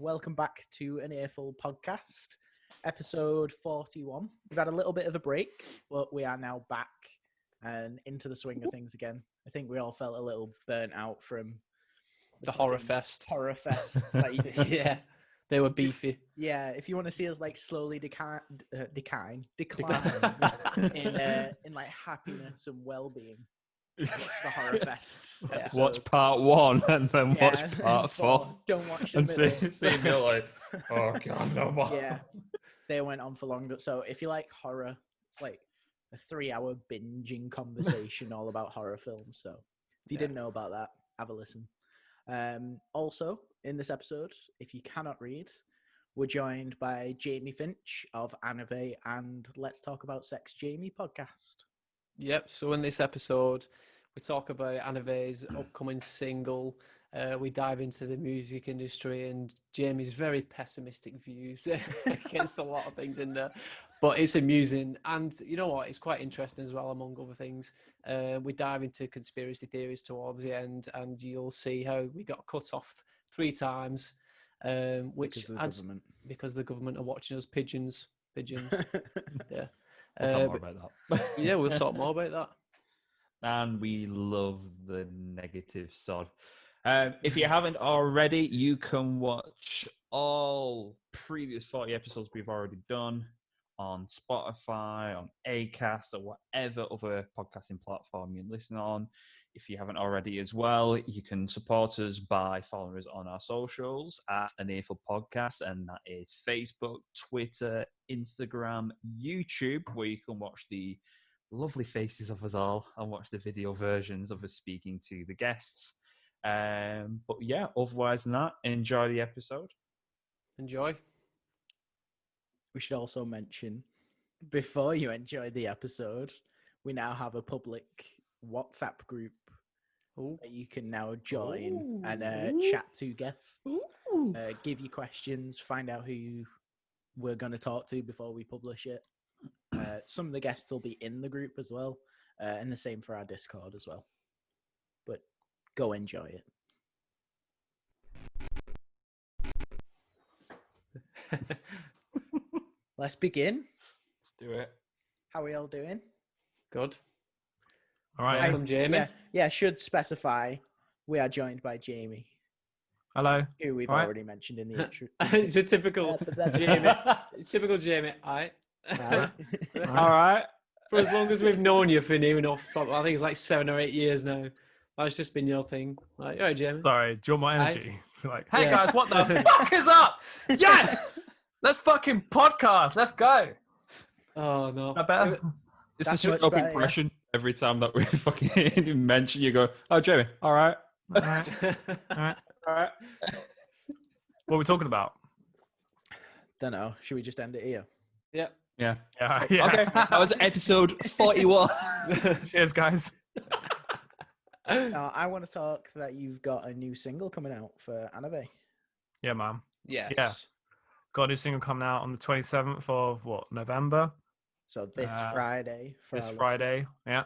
welcome back to an Earful podcast, episode 41. We've had a little bit of a break, but we are now back and into the swing of things again. I think we all felt a little burnt out from the HorrorFest. HorrorFest. Yeah, they were beefy. Yeah, if you want to see us like slowly decline in like happiness and well-being, watch the HorrorFest. Yeah. Watch part 1 and then watch part 4. Don't watch the and middle. see me like, oh god, no more. Yeah, they went on for long. So if you like horror, it's like a 3-hour binging conversation all about horror films. So if you didn't know about that, have a listen. Also, in this episode, if you cannot read, we're joined by Jamie Finch of ANAVE and Let's Talk About Sex Jamie podcast. Yep, so in this episode, we talk about ANAVAE'S upcoming single. We dive into the music industry and Jamie's very pessimistic views against a lot of things in there. But it's amusing. And you know what? It's quite interesting as well, among other things. We dive into conspiracy theories towards the end, and you'll see how we got cut off 3 times. Which because the government are watching us. Pigeons. Yeah. We'll talk more about that. Yeah, we'll talk more about that. And we love the negative sod. If you haven't already, you can watch all previous 40 episodes we've already done on Spotify, on Acast, or whatever other podcasting platform you listen on. If you haven't already as well, you can support us by following us on our socials at an Earful Podcast, and that is Facebook, Twitter, Instagram, YouTube, where you can watch the lovely faces of us all and watch the video versions of us speaking to the guests. But yeah, otherwise than that, enjoy the episode. Enjoy. We should also mention, before you enjoy the episode, we now have a public WhatsApp group that you can now join and chat to guests, give you questions, find out who we're going to talk to before we publish it. Some of the guests will be in the group as well, and the same for our Discord as well. But go enjoy it. Let's begin. Let's do it. How are we all doing? Good. All right. Welcome, Jamie. Yeah, should specify we are joined by Jamie. Hello. Who we've already mentioned in the intro. It's a typical Jamie. It's typical Jamie. All right. For as long as we've known you for near enough, I think it's like 7 or 8 years now. That's just been your thing. Like, all right, Jamie. Sorry, do you want my energy? Like, hey guys, what the fuck is up? Yes! Let's fucking podcast. Let's go. Oh, no. That better? It's the shut up impression. Every time that we fucking mention, you go, oh, Jamie, all right. All right. What are we talking about? Don't know. Should we just end it here? Yeah. Okay, that was episode 41. Cheers, guys. I want to talk that you've got a new single coming out for ANAVE. Yeah, man. Yes. Yeah. Got a new single coming out on the 27th of November? So this Friday. This Friday, yeah.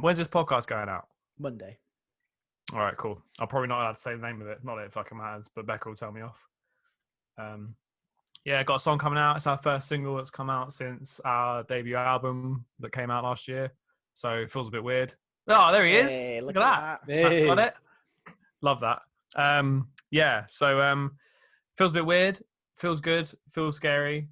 When's this podcast going out? Monday. All right, cool. I'm probably not allowed to say the name of it. Not that it fucking matters, but Becca will tell me off. Yeah, got a song coming out. It's our first single that's come out since our debut album that came out last year. So it feels a bit weird. Oh, there he is. Hey, look at that. That's got it. Love that. Yeah, so feels a bit weird. Feels good. Feels scary.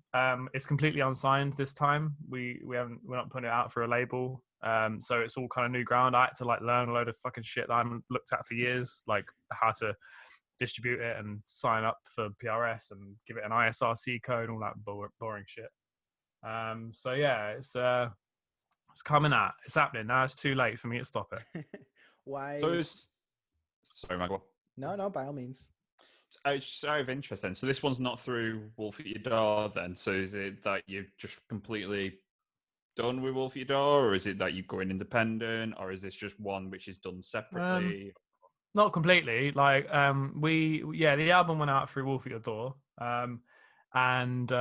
It's completely unsigned this time. We're not putting it out for a label. So it's all kind of new ground. I had to like learn a load of fucking shit that I haven't looked at for years, like how to distribute it and sign up for PRS and give it an ISRC code, all that boring shit. So yeah, it's coming out. It's happening now. It's too late for me to stop it. Why? So sorry, Michael. No, by all means. It's out of interest then. So this one's not through Wolf at Your Door then. So is it that you're just completely done with Wolf at Your Door, or is it that you're going independent, or is this just one which is done separately? Not completely. Like the album went out through Wolf at Your Door. And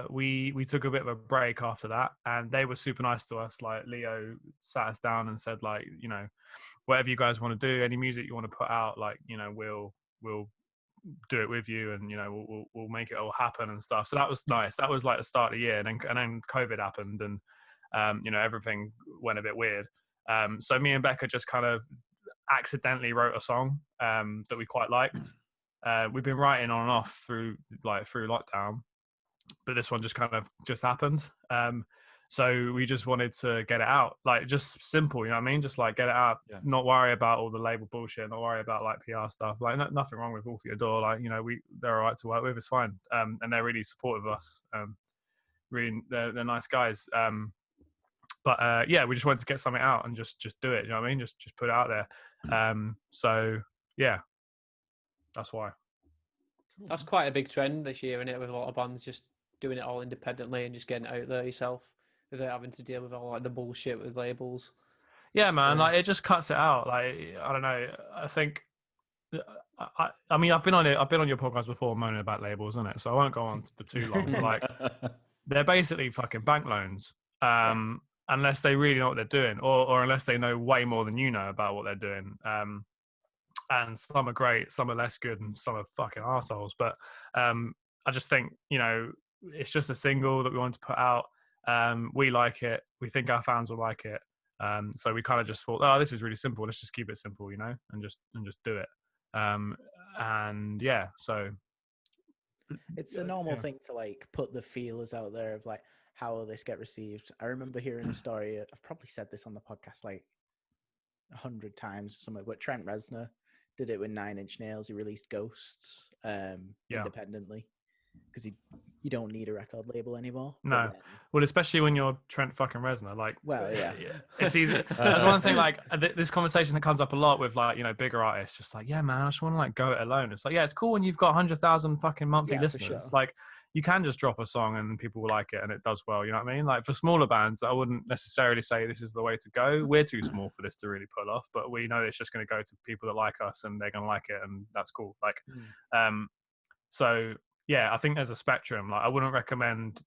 we took a bit of a break after that, and they were super nice to us. Like Leo sat us down and said, like, you know, whatever you guys want to do, any music you want to put out, like, you know, we'll do it with you, and we'll make it all happen and stuff. So that was nice. That was like the start of the year, and then COVID happened, and everything went a bit weird. So me and Becca just kind of accidentally wrote a song that we quite liked. We've been writing on and off through lockdown, but this one just kind of happened. So we just wanted to get it out, like just simple, you know what I mean? Just like get it out, not worry about all the label bullshit, not worry about like PR stuff. Like nothing wrong with All For Your Door. Like, they're all right to work with, it's fine. And they're really supportive of us. Really, they're nice guys. But we just wanted to get something out and just do it. You know what I mean? Just put it out there. So yeah, that's why. That's quite a big trend this year, isn't it? With a lot of bands just doing it all independently and just getting it out there yourself without having to deal with all like the bullshit with labels. Yeah, man. Like it just cuts it out. Like I don't know. I think. I mean, I've been on your podcast before moaning about labels, isn't it? So I won't go on for too long. But like, they're basically fucking bank loans. Unless they really know what they're doing, or unless they know way more than you know about what they're doing. And some are great, some are less good, and some are fucking arseholes. But I just think, it's just a single that we wanted to put out. We like it. We think our fans will like it. So we kind of just thought, oh, this is really simple. Let's just keep it simple, and just do it. And yeah, so it's a normal thing to like put the feelers out there of like, how will this get received? I remember hearing a story. I've probably said this on the podcast like 100 times or something, but Trent Reznor did it with 9 Inch Nails. He released Ghosts independently because you don't need a record label anymore. No, well, especially when you're Trent fucking Reznor. Like, well, yeah. It's easy. That's one thing. Like this conversation that comes up a lot with like bigger artists. Just like, yeah, man, I just want to like go it alone. It's like, yeah, it's cool when you've got 100,000 fucking monthly listeners. Sure. Like, you can just drop a song and people will like it and it does well. You know what I mean? Like for smaller bands, I wouldn't necessarily say this is the way to go. We're too small for this to really pull off, but we know it's just going to go to people that like us and they're going to like it, and that's cool. Like, so yeah, I think there's a spectrum. Like I wouldn't recommend,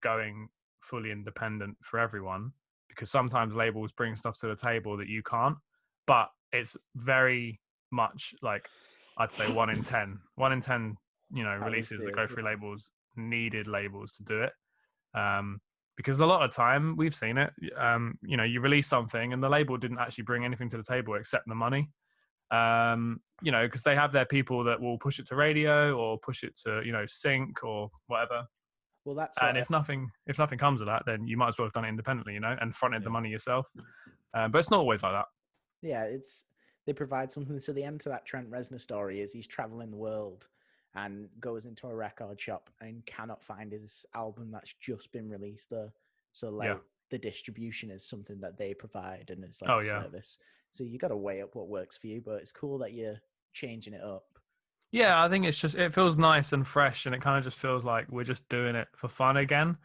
going fully independent for everyone, because sometimes labels bring stuff to the table that you can't, but it's very much like, I'd say 1 in 10, releases that go through labels needed labels to do it. Because a lot of time we've seen it, you release something and the label didn't actually bring anything to the table except the money. Because they have their people that will push it to radio or push it to, sync or whatever. Well, that's and if nothing comes of that, then you might as well have done it independently, and fronted the money yourself. But it's not always like that. Yeah, they provide something. So the end to that Trent Reznor story is he's traveling the world and goes into a record shop and cannot find his album that's just been released there. So like the distribution is something that they provide, and it's like a service. So you got to weigh up what works for you, but it's cool that you're changing it up. Yeah, I think it feels nice and fresh, and it kind of just feels like we're just doing it for fun again,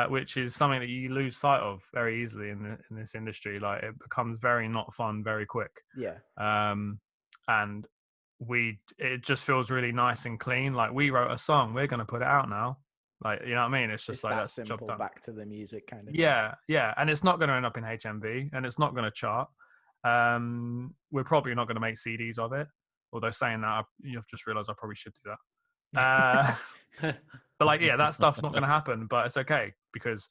which is something that you lose sight of very easily in this industry. Like it becomes very not fun very quick. Yeah. And it just feels really nice and clean. Like we wrote a song, we're going to put it out now. Like, you know what I mean? It's just like that's simple, job done. Back to the music kind of thing. Yeah. And it's not going to end up in HMV, and it's not going to chart. We're probably not going to make CDs of it. Although saying that, you've just realised I probably should do that. But like, that stuff's not going to happen. But it's okay, because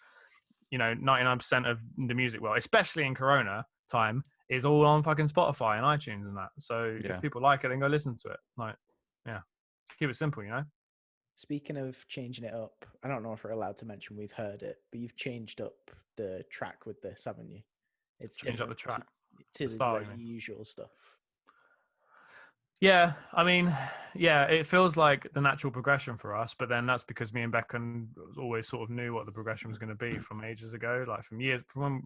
99% of the music world, especially in Corona time, is all on fucking Spotify and iTunes and that. So if people like it, then go listen to it. Like, keep it simple, Speaking of changing it up, I don't know if we're allowed to mention we've heard it, but you've changed up the track with this, haven't you? It's changed up the track to the usual stuff. Yeah, I mean, it feels like the natural progression for us, but then that's because me and Beckham always sort of knew what the progression was going to be from ages ago. Like from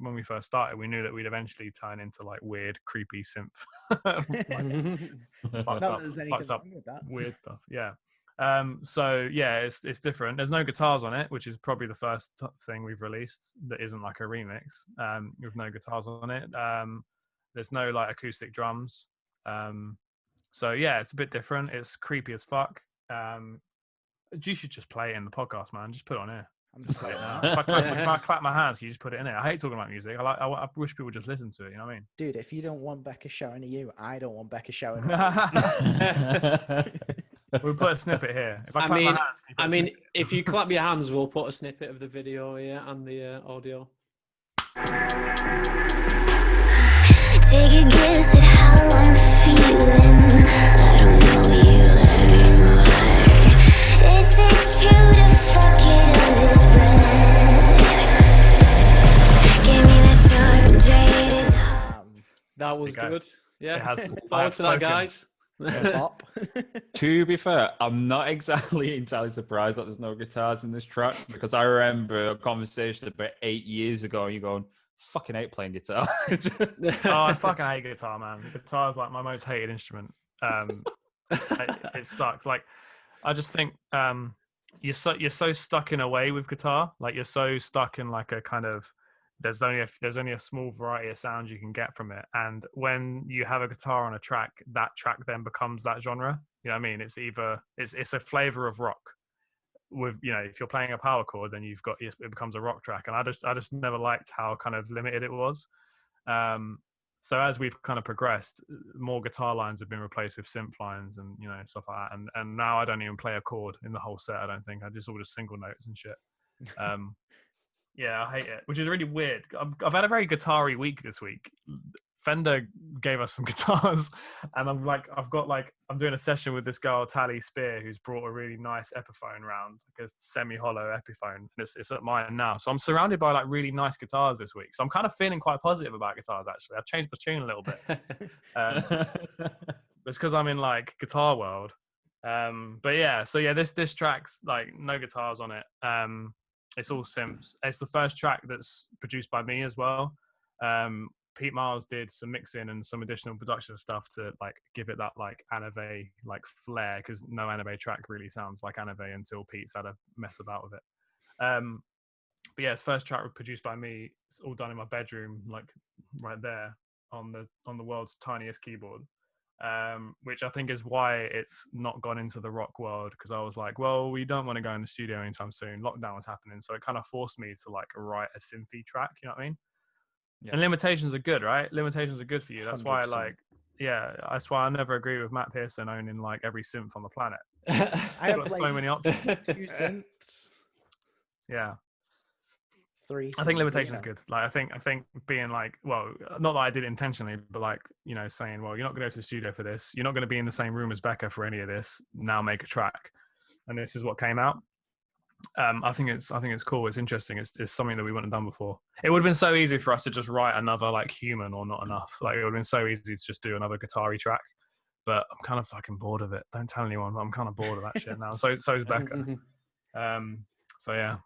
when we first started, we knew that we'd eventually turn into like weird, creepy synth, fucked up, weird stuff. Yeah. So it's different. There's no guitars on it, which is probably the first thing we've released that isn't like a remix. With no guitars on it. There's no like acoustic drums. So it's a bit different. It's creepy as fuck. You should just play it in the podcast, man. Just put it on here. I'm just playing it now. If I clap my hands, you just put it in there. I hate talking about music. I wish people just listen to it. You know what I mean? Dude, if you don't want Becca shouting at you, I don't want Becca shouting at you. We'll put a snippet here. If I I clap mean, my hands, can you put a snippet? if you clap your hands, we'll put a snippet of the video here and the audio. Take a guess at how I'm feeling. I don't know you anymore. It takes two to fuck it up this bad. Give me that sharp, jaded heart. That was There you go. good. Yeah. It has- Look I forward have to that, spoken. guys. Bop. To be fair, I'm not exactly entirely surprised that there's no guitars in this track because I remember a conversation about 8 years ago. You going, fucking hate playing guitar. Oh, I fucking hate guitar, man. Guitar is like my most hated instrument. It sucks. Like, I just think you're so stuck in a way with guitar. Like, you're so stuck in like a kind of there's only a small variety of sounds you can get from it. And when you have a guitar on a track, that track then becomes that genre. You know what I mean? It's either it's a flavor of rock. With, you know, if you're playing a power chord, then it becomes a rock track. And I just never liked how kind of limited it was. So as we've kind of progressed, more guitar lines have been replaced with synth lines and, you know, stuff like that. And now I don't even play a chord in the whole set. I don't think I just all just single notes and shit. Yeah, I hate it, which is really weird. I've had a very guitar-y week this week. Fender gave us some guitars, and I'm doing a session with this girl Tally Spear, who's brought a really nice Epiphone round, like a semi-hollow Epiphone. It's at mine now, so I'm surrounded by like really nice guitars this week. So I'm kind of feeling quite positive about guitars. Actually, I've changed my tune a little bit. It's because I'm in like guitar world. But yeah, so yeah, this track's like no guitars on it. It's all synths. It's the first track that's produced by me as well. Pete Miles did some mixing and some additional production stuff to like give it that like ANAVE like flair, because no ANAVE track really sounds like ANAVE until Pete's had a mess about with it. But yeah, it's first track produced by me. It's all done in my bedroom, like right there on the world's tiniest keyboard. Which I think is why it's not gone into the rock world, because I was like, well, we don't want to go in the studio anytime soon. Lockdown was happening, so it kind of forced me to like write a synthy track. You know what I mean? Yeah. And limitations are good, right? Limitations are good for you. That's 100%. Why, like, yeah, that's why I never agree with Matt Pearson owning like every synth on the planet. I have got like so many options. 2 synths. Yeah. 3 I think synths, limitation you is know. good. Like, I think being like, well, not that I did it intentionally, but like, you know, saying, well, you're not going to go to the studio for this. You're not going to be in the same room as Becca for any of this. Now make a track, and this is what came out. I think it's cool. It's interesting. It's something that we wouldn't have done before. It would have been so easy for us to just write another like Human or Not Enough. Like, it would have been so easy to just do another guitar-y track. But I'm kind of fucking bored of it. Don't tell anyone, but I'm kind of bored of that shit now. So is Becca. So yeah.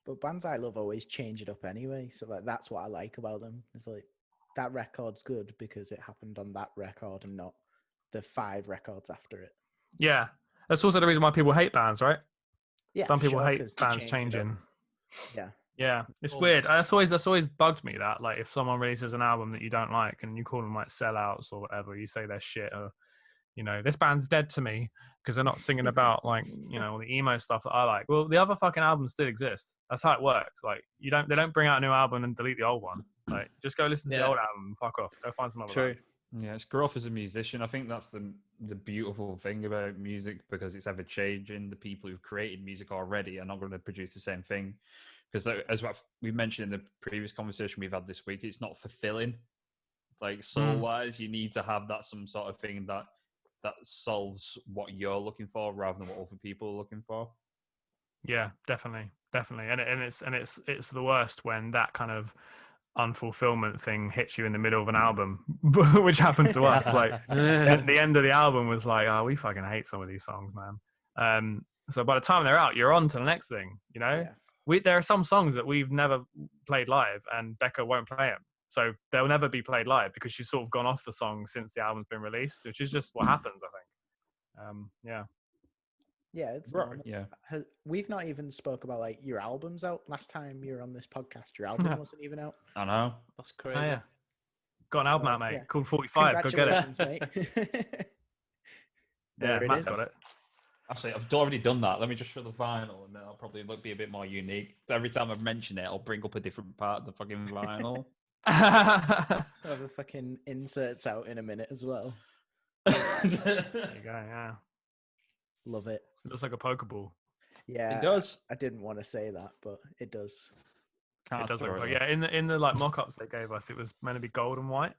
But bands I love always change it up anyway. So like that's what I like about them. It's like that record's good because it happened on that record and not the 5 records after it. Yeah. That's also the reason why people hate bands, right? Yeah. Some people sure, hate bands changing. Yeah. Yeah. It's weird. That's always bugged me, that like if someone releases an album that you don't like and you call them like sellouts or whatever, you say they're shit, or you know, this band's dead to me because they're not singing about like, you know, the emo stuff that I like. Well, the other fucking albums still exist. That's how it works. Like, they don't bring out a new album and delete the old one. Like, just go listen to the old album and fuck off. Go find some other band. Yeah, it's growth as a musician. I think that's the beautiful thing about music, because it's ever changing. The people who've created music already are not going to produce the same thing. Because as we mentioned in the previous conversation we've had this week, it's not fulfilling. Like, soul-wise, you need to have that some sort of thing that solves what you're looking for rather than what other people are looking for. Yeah, definitely, and it's the worst when that kind of unfulfillment thing hits you in the middle of an album, which happened to us. Like, the end of the album was like, oh, we fucking hate some of these songs, man. So by the time they're out, you're on to the next thing. You know, there are some songs that we've never played live, and Becca won't play them. So they'll never be played live because she's sort of gone off the song since the album's been released, which is just what happens, I think. Yeah. Yeah, it's Right, normal. yeah. We've not even spoke about like your album's out. Last time you were on this podcast, your album wasn't even out. I know. That's crazy. Oh, yeah. Got an album out, mate. Yeah. Called 45. Go get it. Mate. Yeah, There it Matt's is. got it. Actually, I've already done that. Let me just show the vinyl, and then I'll probably be a bit more unique. So every time I mention it, I'll bring up a different part of the fucking vinyl. I'll have the fucking inserts out in a minute as well. There you go, yeah. Love it. It looks like a Pokeball. Yeah, It does. I didn't want to say that, but it does. Can't It does throw look, it, yeah. In the like mock-ups they gave us, it was meant to be gold and white.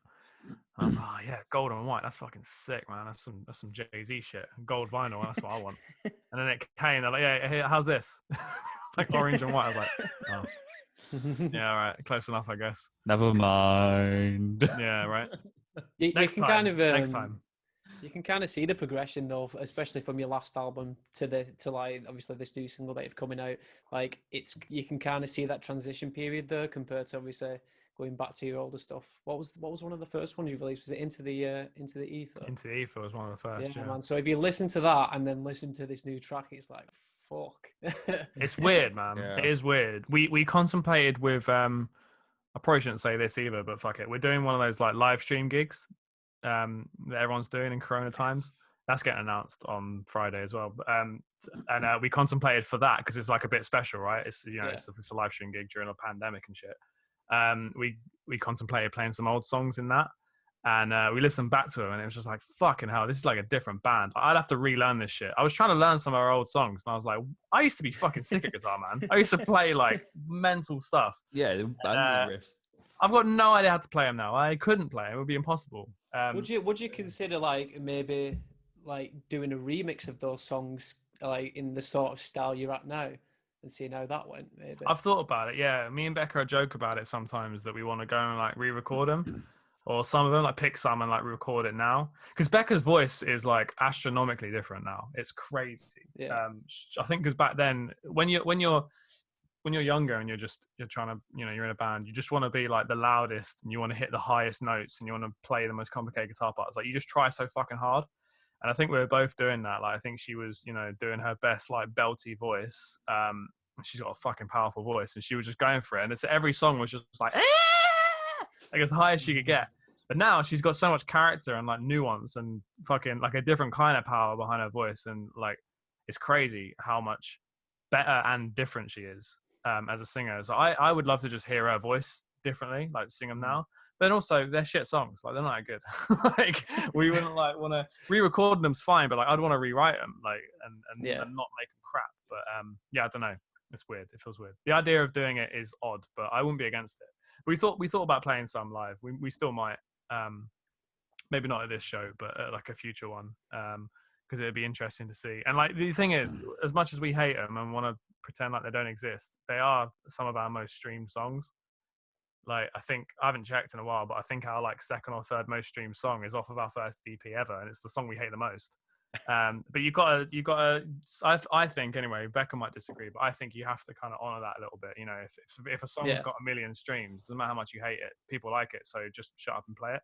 I was like, oh yeah, gold and white. That's fucking sick, man. That's some Jay-Z shit. Gold vinyl. That's what I want. And then it came. They're like, yeah, hey, how's this? It's like orange and white. I was like, oh, yeah, all right, close enough, I guess. Never mind. Yeah, right. You Next can time. kind of Next time. you can kind of see the progression though, especially from your last album to like obviously this new single that you've coming out. Like you can kind of see that transition period there compared to obviously going back to your older stuff. What was one of the first ones you released? Was it Into the Ether? Into the Ether was one of the first. Yeah, man. So if you listen to that and then listen to this new track, it's like fuck. It's weird, man. Yeah. It is weird. We contemplated with I probably shouldn't say this either, but fuck it. We're doing one of those like live stream gigs that everyone's doing in Corona times. That's getting announced on Friday as well. And we contemplated for that because it's like a bit special, right? It's it's a live stream gig during a pandemic and shit. We contemplated playing some old songs in that, and we listened back to them, and it was just like fucking hell. This is like a different band. I'd have to relearn this shit. I was trying to learn some of our old songs, and I was like, I used to be fucking sick at guitar, man. I used to play like mental stuff. Yeah, the riffs. I've got no idea how to play them now. I couldn't play. It would be impossible. Would you consider like maybe like doing a remix of those songs like in the sort of style you're at now and seeing how that went? Maybe I've thought about it. Yeah, me and Becca joke about it sometimes that we want to go and like re-record them, or some of them like pick some and like record it now. Because Becca's voice is like astronomically different now. It's crazy. Yeah. I think because back then when you're younger and you're trying to, you're in a band, you just want to be like the loudest and you want to hit the highest notes and you want to play the most complicated guitar parts. Like you just try so fucking hard. And I think we were both doing that. Like I think she was, doing her best like belty voice. She's got a fucking powerful voice and she was just going for it. And every song was just like, like as high as she could get. But now she's got so much character and like nuance and fucking like a different kind of power behind her voice. And like, it's crazy how much better and different she is. As a singer, so I would love to just hear her voice differently, like sing them now. But also, they're shit songs, like they're not that good. Like we wouldn't like want to re-record them's fine, but like I'd want to rewrite them, like and not make them crap. But yeah, I don't know. It's weird. It feels weird. The idea of doing it is odd, but I wouldn't be against it. We thought about playing some live. We still might. Maybe not at this show, but at like a future one. Because it'd be interesting to see. And like the thing is, as much as we hate them and want to pretend like they don't exist, they are some of our most streamed songs. Like I think I haven't checked in a while, but I think our like second or third most streamed song is off of our first EP ever, and it's the song we hate the most. But you gotta. I think anyway. Becca might disagree, but I think you have to kind of honor that a little bit. If a song's got 1 million streams, doesn't matter how much you hate it, people like it, so just shut up and play it.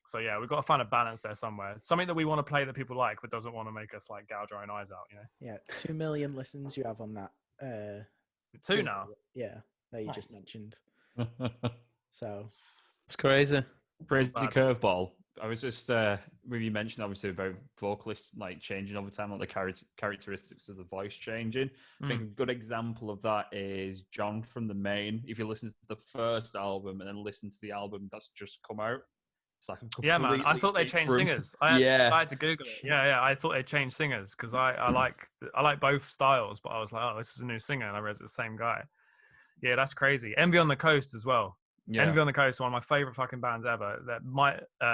So yeah, we've got to find a balance there somewhere. Something that we want to play that people like, but doesn't want to make us like gouge our own eyes out. Yeah, 2 million listens you have on that. 2 now. Yeah, that you just mentioned. So it's crazy. Crazy curveball. I was just when you mentioned obviously about vocalists like changing over time, like the characteristics of the voice changing. I think a good example of that is John from The Main. If you listen to the first album and then listen to the album that's just come out, it's like yeah, man. I thought they changed singers. I had to Google it. Yeah. I thought they changed singers because I like both styles, but I was like, oh, this is a new singer, and I realized it's the same guy. Yeah, that's crazy. Envy on the Coast as well. Yeah. Envy on the Coast, one of my favorite fucking bands ever.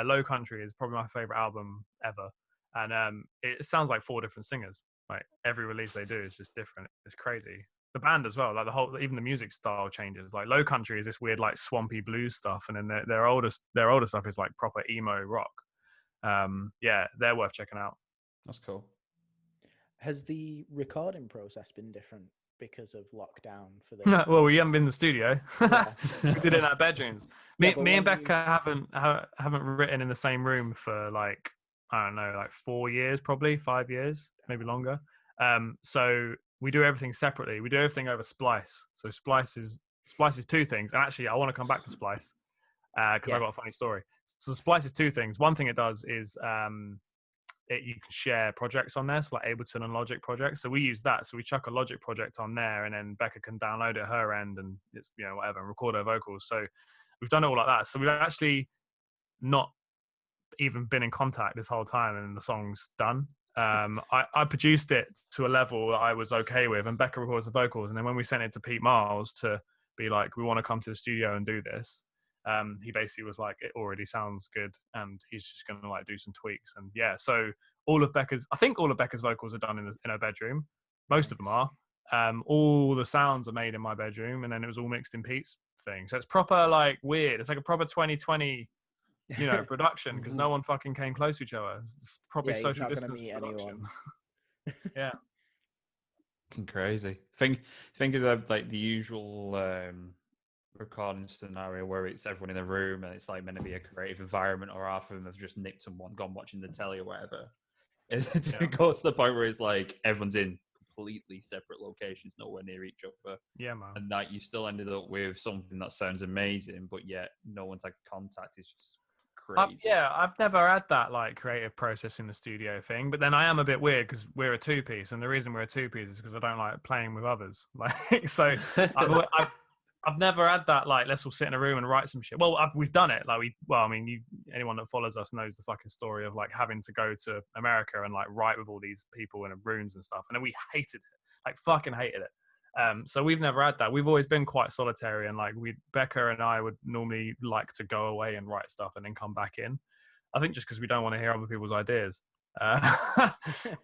Low Country is probably my favorite album ever, and it sounds like 4 different singers. Like every release they do is just different. It's crazy. The band as well, like even the music style changes. Like Low Country is this weird like swampy blues stuff, and then their older stuff is like proper emo rock. Yeah, they're worth checking out. That's cool. Has the recording process been different because of lockdown for the? Well, we haven't been in the studio. Yeah. We did it in our bedrooms. Me and Becca haven't written in the same room for like, I don't know, like 4 years, probably 5 years, maybe longer. So we do everything separately. We do everything over Splice. So Splice is 2 things. And actually, I want to come back to Splice because I got a funny story. So Splice is 2 things. One thing it does is you can share projects on there, so like Ableton and Logic projects. So we use that. So we chuck a Logic project on there, and then Becca can download it her end, and it's whatever, and record her vocals. So we've done it all like that. So we've actually not even been in contact this whole time, and the song's done. I produced it to a level that I was okay with, and Becca records the vocals. And then when we sent it to Pete Miles to be like, we want to come to the studio and do this, he basically was like, it already sounds good, and he's just going to like do some tweaks. And yeah, so I think all of Becca's vocals are done in her bedroom. Most of them are. All the sounds are made in my bedroom, and then it was all mixed in Pete's thing. So it's proper like weird. It's like a proper 2020, production, because no one fucking came close to each other. It's probably social distance production. Yeah. Fucking crazy. Think of like the usual recording scenario where it's everyone in a room and it's like meant to be a creative environment, or half of them have just nipped and gone watching the telly or whatever. It goes to the point where it's like everyone's in completely separate locations, nowhere near each other. Yeah, man. And that you still ended up with something that sounds amazing, but yet no one's had contact. It's just crazy. I've never had that like creative process in the studio thing, but then I am a bit weird because we're a two-piece, and the reason we're a two-piece is because I don't like playing with others. Like, so I've never had that like, let's all sit in a room and write some shit. Well, we've done it. Like anyone that follows us knows the fucking story of like having to go to America and like write with all these people in rooms and stuff, and then we hated it, like fucking hated it. So we've never had that. We've always been quite solitary, and like Becca and I would normally like to go away and write stuff and then come back in. I think just because we don't want to hear other people's ideas,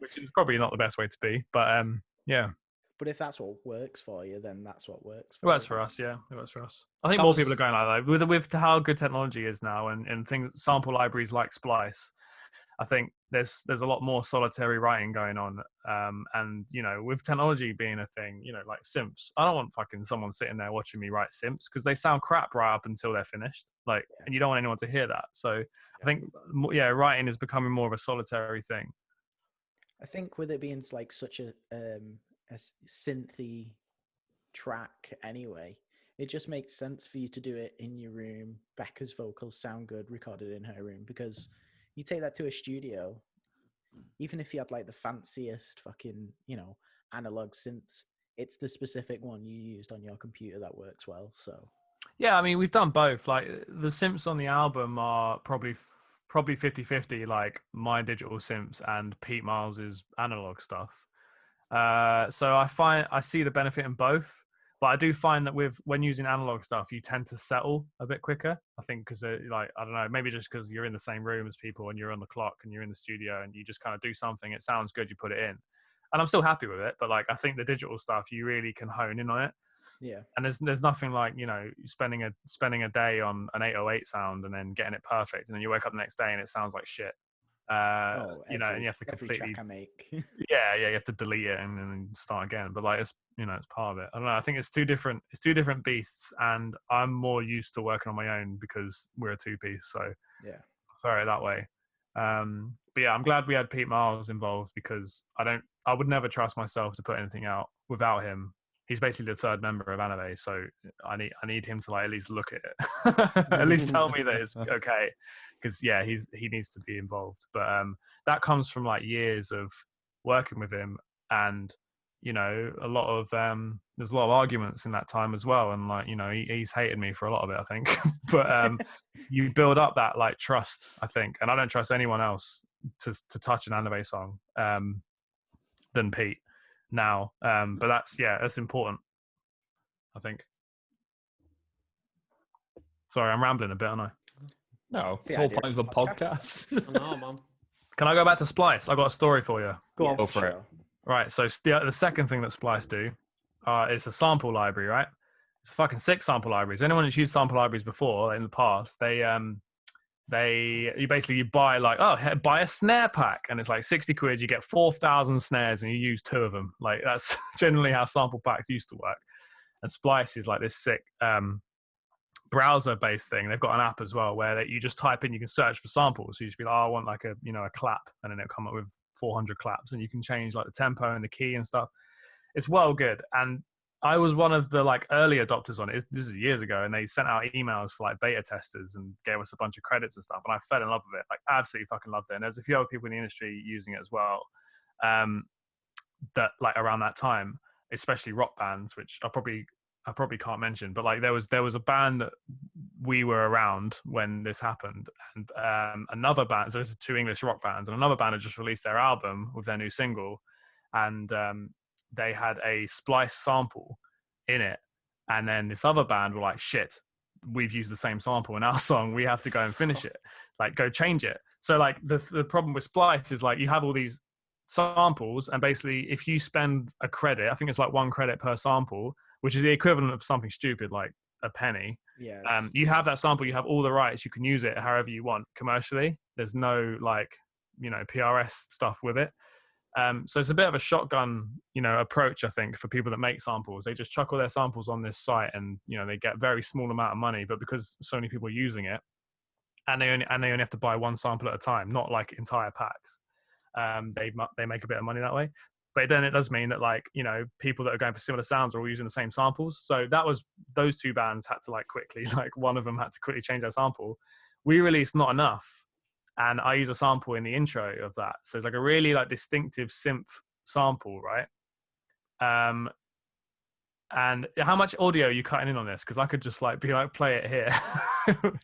which is probably not the best way to be. But yeah. But if that's what works for you, then that's what works. It works for us, yeah. It works for us. I think more people are going like that with how good technology is now, and things, sample libraries like Splice. I think there's a lot more solitary writing going on, and with technology being a thing, like synths. I don't want fucking someone sitting there watching me write synths because they sound crap right up until they're finished. Like, and you don't want anyone to hear that. So I think, writing is becoming more of a solitary thing. I think with it being like such a synthy track anyway, it just makes sense for you to do it in your room. Becca's vocals sound good recorded in her room, because you take that to a studio, even if you had like the fanciest fucking analog synths, it's the specific one you used on your computer that works well. So yeah, I mean, we've done both. Like the synths on the album are probably 50-50, like my digital synths and Pete Miles's analog stuff. So I see the benefit in both, but I do find that when using analog stuff, you tend to settle a bit quicker. I think because like, I don't know, maybe just because you're in the same room as people and you're on the clock and you're in the studio and you just kind of do something, it sounds good, you put it in, and I'm still happy with it. But like, I think the digital stuff, you really can hone in on it. Yeah. And there's nothing like spending a day on an 808 sound and then getting it perfect, and then you wake up the next day and it sounds like shit. And you have to completely track I make. you have to delete it and then start again. But like, it's it's part of it. I don't know. I think it's two different beasts, and I'm more used to working on my own because we're a two-piece. So yeah, sorry that way. But yeah, I'm glad we had Pete Miles involved, because I would never trust myself to put anything out without him. He's basically the third member of ANAVAE, so I need him to like at least look at it, at least tell me that it's okay, because he needs to be involved. But that comes from like years of working with him, and there's a lot of arguments in that time as well, and like he's hated me for a lot of it, I think. But you build up that like trust, I think, and I don't trust anyone else to touch an ANAVAE song than Pete now. But that's important, I think. Sorry, I'm rambling a bit, aren't I? No, it's the whole point of the podcast. No, man. Can I go back to Splice? I got a story for you. Go for it. Right, so the second thing that Splice do is a sample library, right? It's a fucking sick sample libraries. Anyone that's used sample libraries before in the past, you buy a snare pack, and it's like 60 quid. You get 4,000 snares and you use 2 of them. Like, that's generally how sample packs used to work. And Splice is like this sick browser based thing. They've got an app as well where you just type in, you can search for samples. So you just be like, I want like a clap, and then it'll come up with 400 claps, and you can change like the tempo and the key and stuff. It's well good. And I was one of the like early adopters on it. This is years ago, and they sent out emails for like beta testers and gave us a bunch of credits and stuff. And I fell in love with it, like absolutely fucking loved it. And there's a few other people in the industry using it as well. That like around that time, especially rock bands, which I I probably can't mention, but like there was a band that we were around when this happened, and another band. So there's 2 English rock bands, and another band had just released their album with their new single, and they had a Splice sample in it, and then this other band were like, shit, we've used the same sample in our song, we have to go and finish it, like go change it. So like the problem with Splice is like you have all these samples, and basically if you spend a credit, I think it's like 1 credit per sample, which is the equivalent of something stupid like a penny. Yeah. You have that sample, you have all the rights, you can use it however you want commercially. There's no like, you know, PRS stuff with it. So it's a bit of a shotgun, you know, approach, I think, for people that make samples. They just chuck all their samples on this site, and you know they get very small amount of money. But because so many people are using it, and they only have to buy 1 sample at a time, not like entire packs, they make a bit of money that way. But then it does mean that, like, you know, people that are going for similar sounds are all using the same samples. So those 2 bands had to like quickly, like one of them had to quickly change their sample. We released Not Enough, and I use a sample in the intro of that. So it's like a really like distinctive synth sample, right? And how much audio are you cutting in on this? Because I could just like be like, play it here.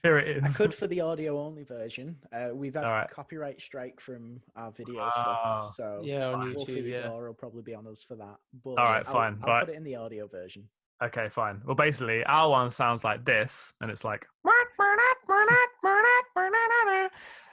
Here it is. I could for the audio only version. We've had Alright. copyright strike from our video stuff, so Yeah, on Wolfie YouTube, the yeah. Door will probably be on us for that. But Alright, fine. I'll put it in the audio version. Okay, fine. Well, basically, our one sounds like this, and it's like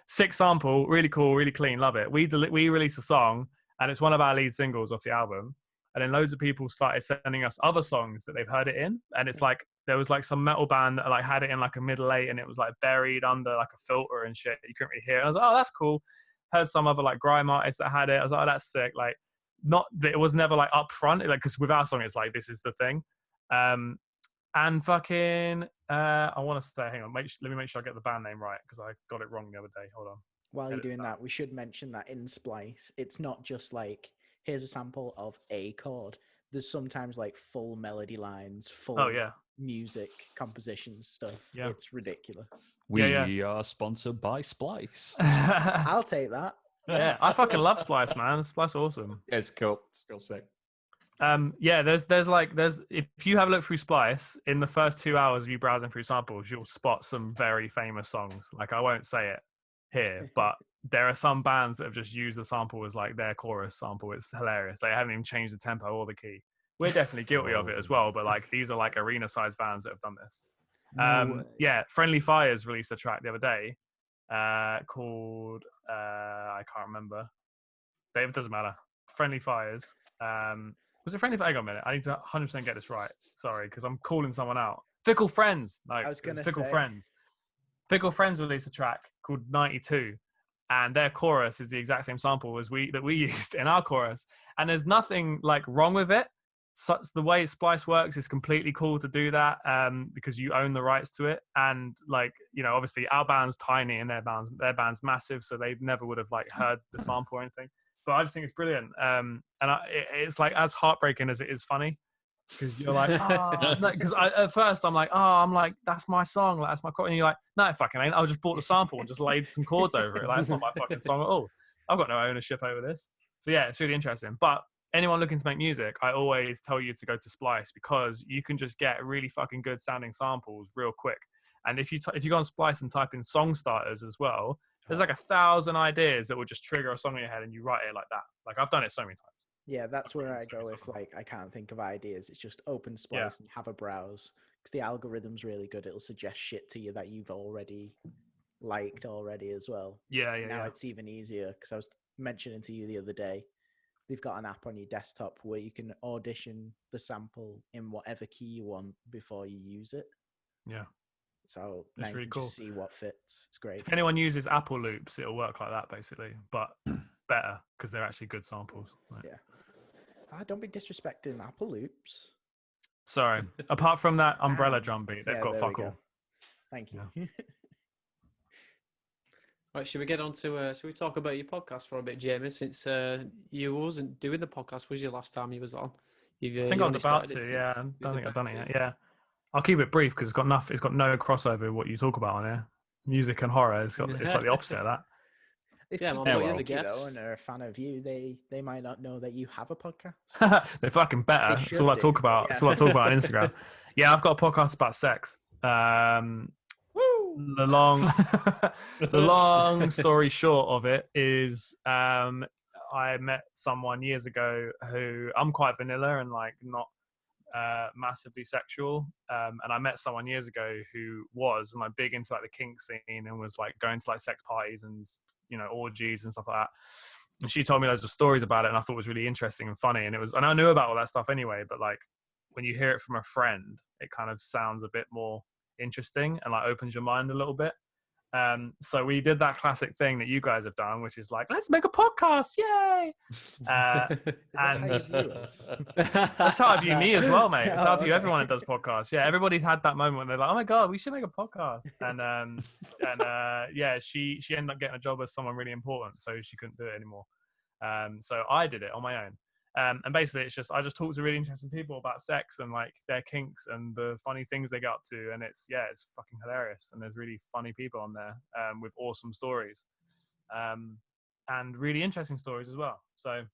6 sample, really cool, really clean, love it. We released a song, and it's one of our lead singles off the album. And then loads of people started sending us other songs that they've heard it in, and it's like there was like some metal band that like had it in like a middle 8, and it was like buried under like a filter and shit. You couldn't really hear it. And I was like, oh, that's cool. Heard some other like grime artists that had it. I was like, oh, that's sick. Like, not that it was never like up front, like, because with our song it's like this is the thing. And fucking I want to say, hang on, let me make sure I get the band name right, because I got it wrong the other day. Hold on. While you're doing that, we should mention that in Splice, it's not just like, here's a sample of a chord. There's sometimes like full melody lines, full music composition stuff. Yeah. It's ridiculous. We are sponsored by Splice. I'll take that. Yeah, I fucking love Splice, man. Splice awesome. Yeah, it's cool. It's still sick. There's if you have a look through Splice, in the first 2 hours of you browsing through samples, you'll spot some very famous songs. Like, I won't say it here, but there are some bands that have just used the sample as like their chorus sample. It's hilarious. They haven't even changed the tempo or the key. We're definitely guilty of it as well, but like these are like arena sized bands that have done this. Friendly Fires released a track the other day called I can't remember. It doesn't matter. Friendly Fires. Was it Friendly Fires? Hang on a minute. I need to 100% get this right. Sorry, because I'm calling someone out. Fickle Friends. Like, I was going to Fickle say. Friends. Fickle Friends released a track called 92, and their chorus is the exact same sample as we used in our chorus. And there's nothing like wrong with it. So the way Splice works is completely cool to do that, because you own the rights to it. And like, you know, obviously our band's tiny and their band's massive, so they never would have like heard the sample or anything. But I just think it's brilliant. It's like as heartbreaking as it is funny, because you're like, because at first I'm like, that's my song, like, that's my chord, and you're like, no, it fucking ain't. I just bought the sample and just laid some chords over it. Like, it's not my fucking song at all. I've got no ownership over this. So yeah, it's really interesting. But anyone looking to make music, I always tell you to go to Splice, because you can just get really fucking good sounding samples real quick. And if you go on Splice and type in song starters as well, there's like 1,000 ideas that will just trigger a song in your head, and you write it like that. Like, I've done it so many times. Yeah, that's where I go if like I can't think of ideas. It's just open Splice and have a browse, because the algorithm's really good. It'll suggest shit to you that you've already liked already as well. Now it's even easier, because I was mentioning to you the other day, they've got an app on your desktop where you can audition the sample in whatever key you want before you use it. Yeah. So that's really cool. Just see what fits. It's great. If anyone uses Apple loops, it'll work like that basically, but better, because they're actually good samples. Like. Yeah. Don't be disrespecting Apple loops. Sorry. Apart from that umbrella drum beat, they've got fuck all. Thank you. Yeah. Right, should we get on to, should we talk about your podcast for a bit, Jamie, since you wasn't doing the podcast, was your last time you was on? I think I was about to, I don't think I've done it yet, yeah. I'll keep it brief, because it's got no crossover with what you talk about on here. Music and horror, it's like the opposite of that. If people are the guests and are a fan of you, they might not know that you have a podcast. They're fucking better. That's all I talk about. That's all I talk about on Instagram. Yeah, I've got a podcast about sex. The long, the long story short of it is, I met someone years ago who I'm quite vanilla and like not massively sexual, and I met someone years ago who was like big into like the kink scene and was like going to like sex parties and orgies and stuff like that. And she told me loads of stories about it, and I thought it was really interesting and funny. And I knew about all that stuff anyway, but like when you hear it from a friend, it kind of sounds a bit more interesting and like opens your mind a little bit. So we did that classic thing that you guys have done, which is like, let's make a podcast, yay! And that's how I view me as well, mate. That's how I view everyone that does podcasts. Yeah, everybody's had that moment when they're like, oh my god, we should make a podcast. And yeah, she ended up getting a job as someone really important, so she couldn't do it anymore. So I did it on my own. And basically it's just I just talk to really interesting people about sex and like their kinks and the funny things they get up to, and it's fucking hilarious, and there's really funny people on there with awesome stories and really interesting stories as well. So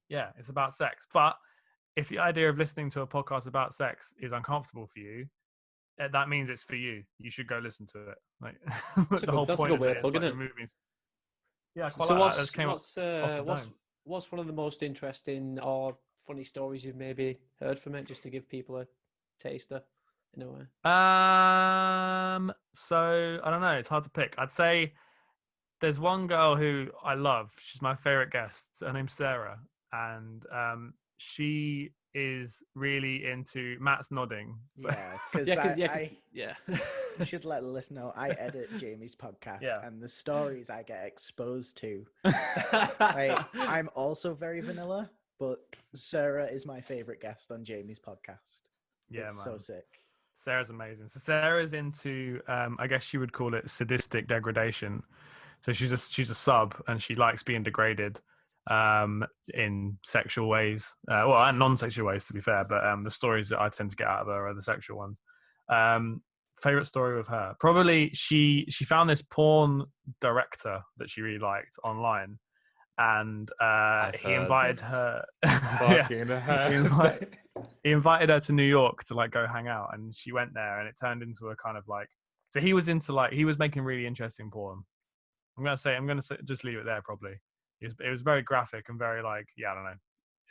yeah, it's about sex. But if the idea of listening to a podcast about sex is uncomfortable for you, that means it's for you. You should go listen to it. Like the whole point is it's like removing. Yeah, so what's one of the most interesting or funny stories you've maybe heard from it, just to give people a taster in a way? So I don't know, it's hard to pick. I'd say there's one girl who I love. She's my favorite guest. Her name's Sarah, and she is really into Matt's nodding. So. Yeah. You should let the listener know I edit Jamie's podcast, and the stories I get exposed to. I'm also very vanilla, but Sarah is my favorite guest on Jamie's podcast. Yeah, it's man. So sick. Sarah's amazing. So Sarah's into, I guess you would call it sadistic degradation. So she's a sub, and she likes being degraded in sexual ways, and non-sexual ways, to be fair. But the stories that I tend to get out of her are the sexual ones. Favorite story with her, probably she found this porn director that she really liked online, and he invited her. He invited her to New York to like go hang out, and she went there, and it turned into a kind of like. So he was making really interesting porn. I'm gonna say just leave it there. Probably it was very graphic and very like I don't know.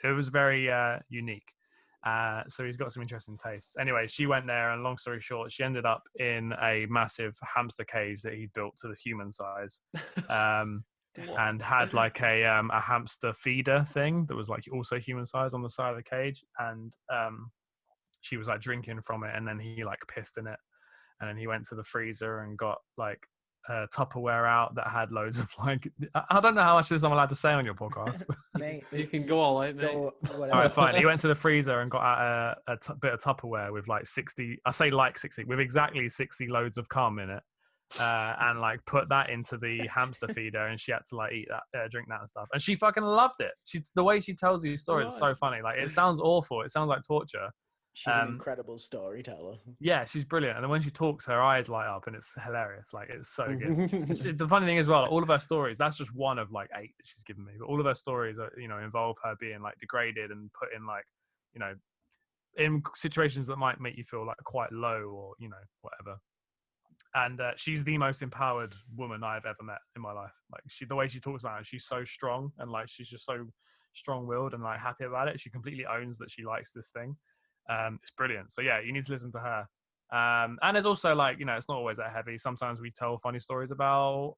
It was very unique. So he's got some interesting tastes. Anyway, she went there, and long story short, she ended up in a massive hamster cage that he built to the human size, and had like a hamster feeder thing that was like also human size on the side of the cage, and she was like drinking from it, and then he like pissed in it, and then he went to the freezer and got like Tupperware out that had loads of like I don't know how much of this I'm allowed to say on your podcast. Mate, you can go all out, mate. All right, fine. He went to the freezer and got out a bit of Tupperware with like 60. I say like 60 with exactly 60 loads of cum in it, and like put that into the hamster feeder, and she had to like eat that, drink that and stuff. And she fucking loved it. The way she tells these stories is so funny. Like it sounds awful. It sounds like torture. She's an incredible storyteller. Yeah, she's brilliant. And then when she talks, her eyes light up, and it's hilarious. Like, it's so good. The funny thing as well, all of her stories, that's just one of like 8 that she's given me. But all of her stories, involve her being like degraded and put in like, in situations that might make you feel like quite low or, whatever. And she's the most empowered woman I've ever met in my life. Like the way she talks about it, she's so strong, and like she's just so strong-willed and like happy about it. She completely owns that she likes this thing. It's brilliant. So yeah, you need to listen to her. And there's also like, it's not always that heavy. Sometimes we tell funny stories about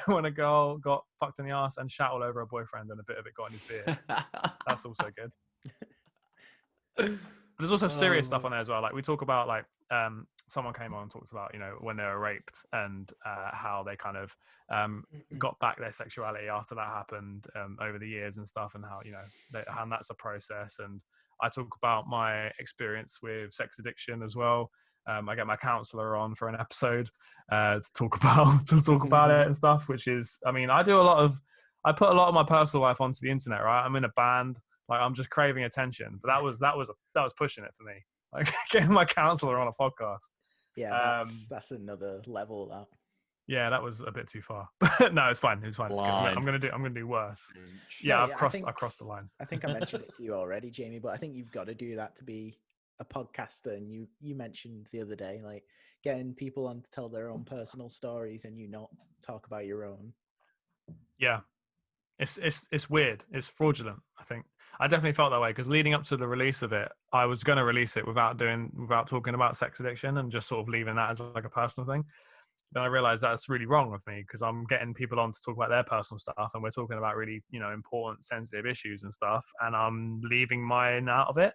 when a girl got fucked in the ass and shat all over her boyfriend, and a bit of it got in his beard. That's also good. But there's also serious stuff on there as well. Like we talk about like someone came on and talked about when they were raped, and how they kind of got back their sexuality after that happened over the years and stuff, and how and that's a process. And I talk about my experience with sex addiction as well. I get my counselor on for an episode to talk about it and stuff, which is, I put a lot of my personal life onto the internet, right? I'm in a band, like I'm just craving attention, but that was pushing it for me. Like getting my counselor on a podcast. Yeah, that's another level of that. Yeah, that was a bit too far. No, it's fine. It's fine. It's good. I'm gonna do worse. Yeah, I've crossed the line. I think I mentioned it to you already, Jamie, but I think you've got to do that to be a podcaster, and you mentioned the other day, like getting people on to tell their own personal stories and you not talk about your own. Yeah, it's weird. It's fraudulent. I think I definitely felt that way because leading up to the release of it, I was going to release it without talking about sex addiction and just sort of leaving that as like a personal thing. Then I realized that's really wrong with me because I'm getting people on to talk about their personal stuff, and we're talking about really, important, sensitive issues and stuff, and I'm leaving mine out of it.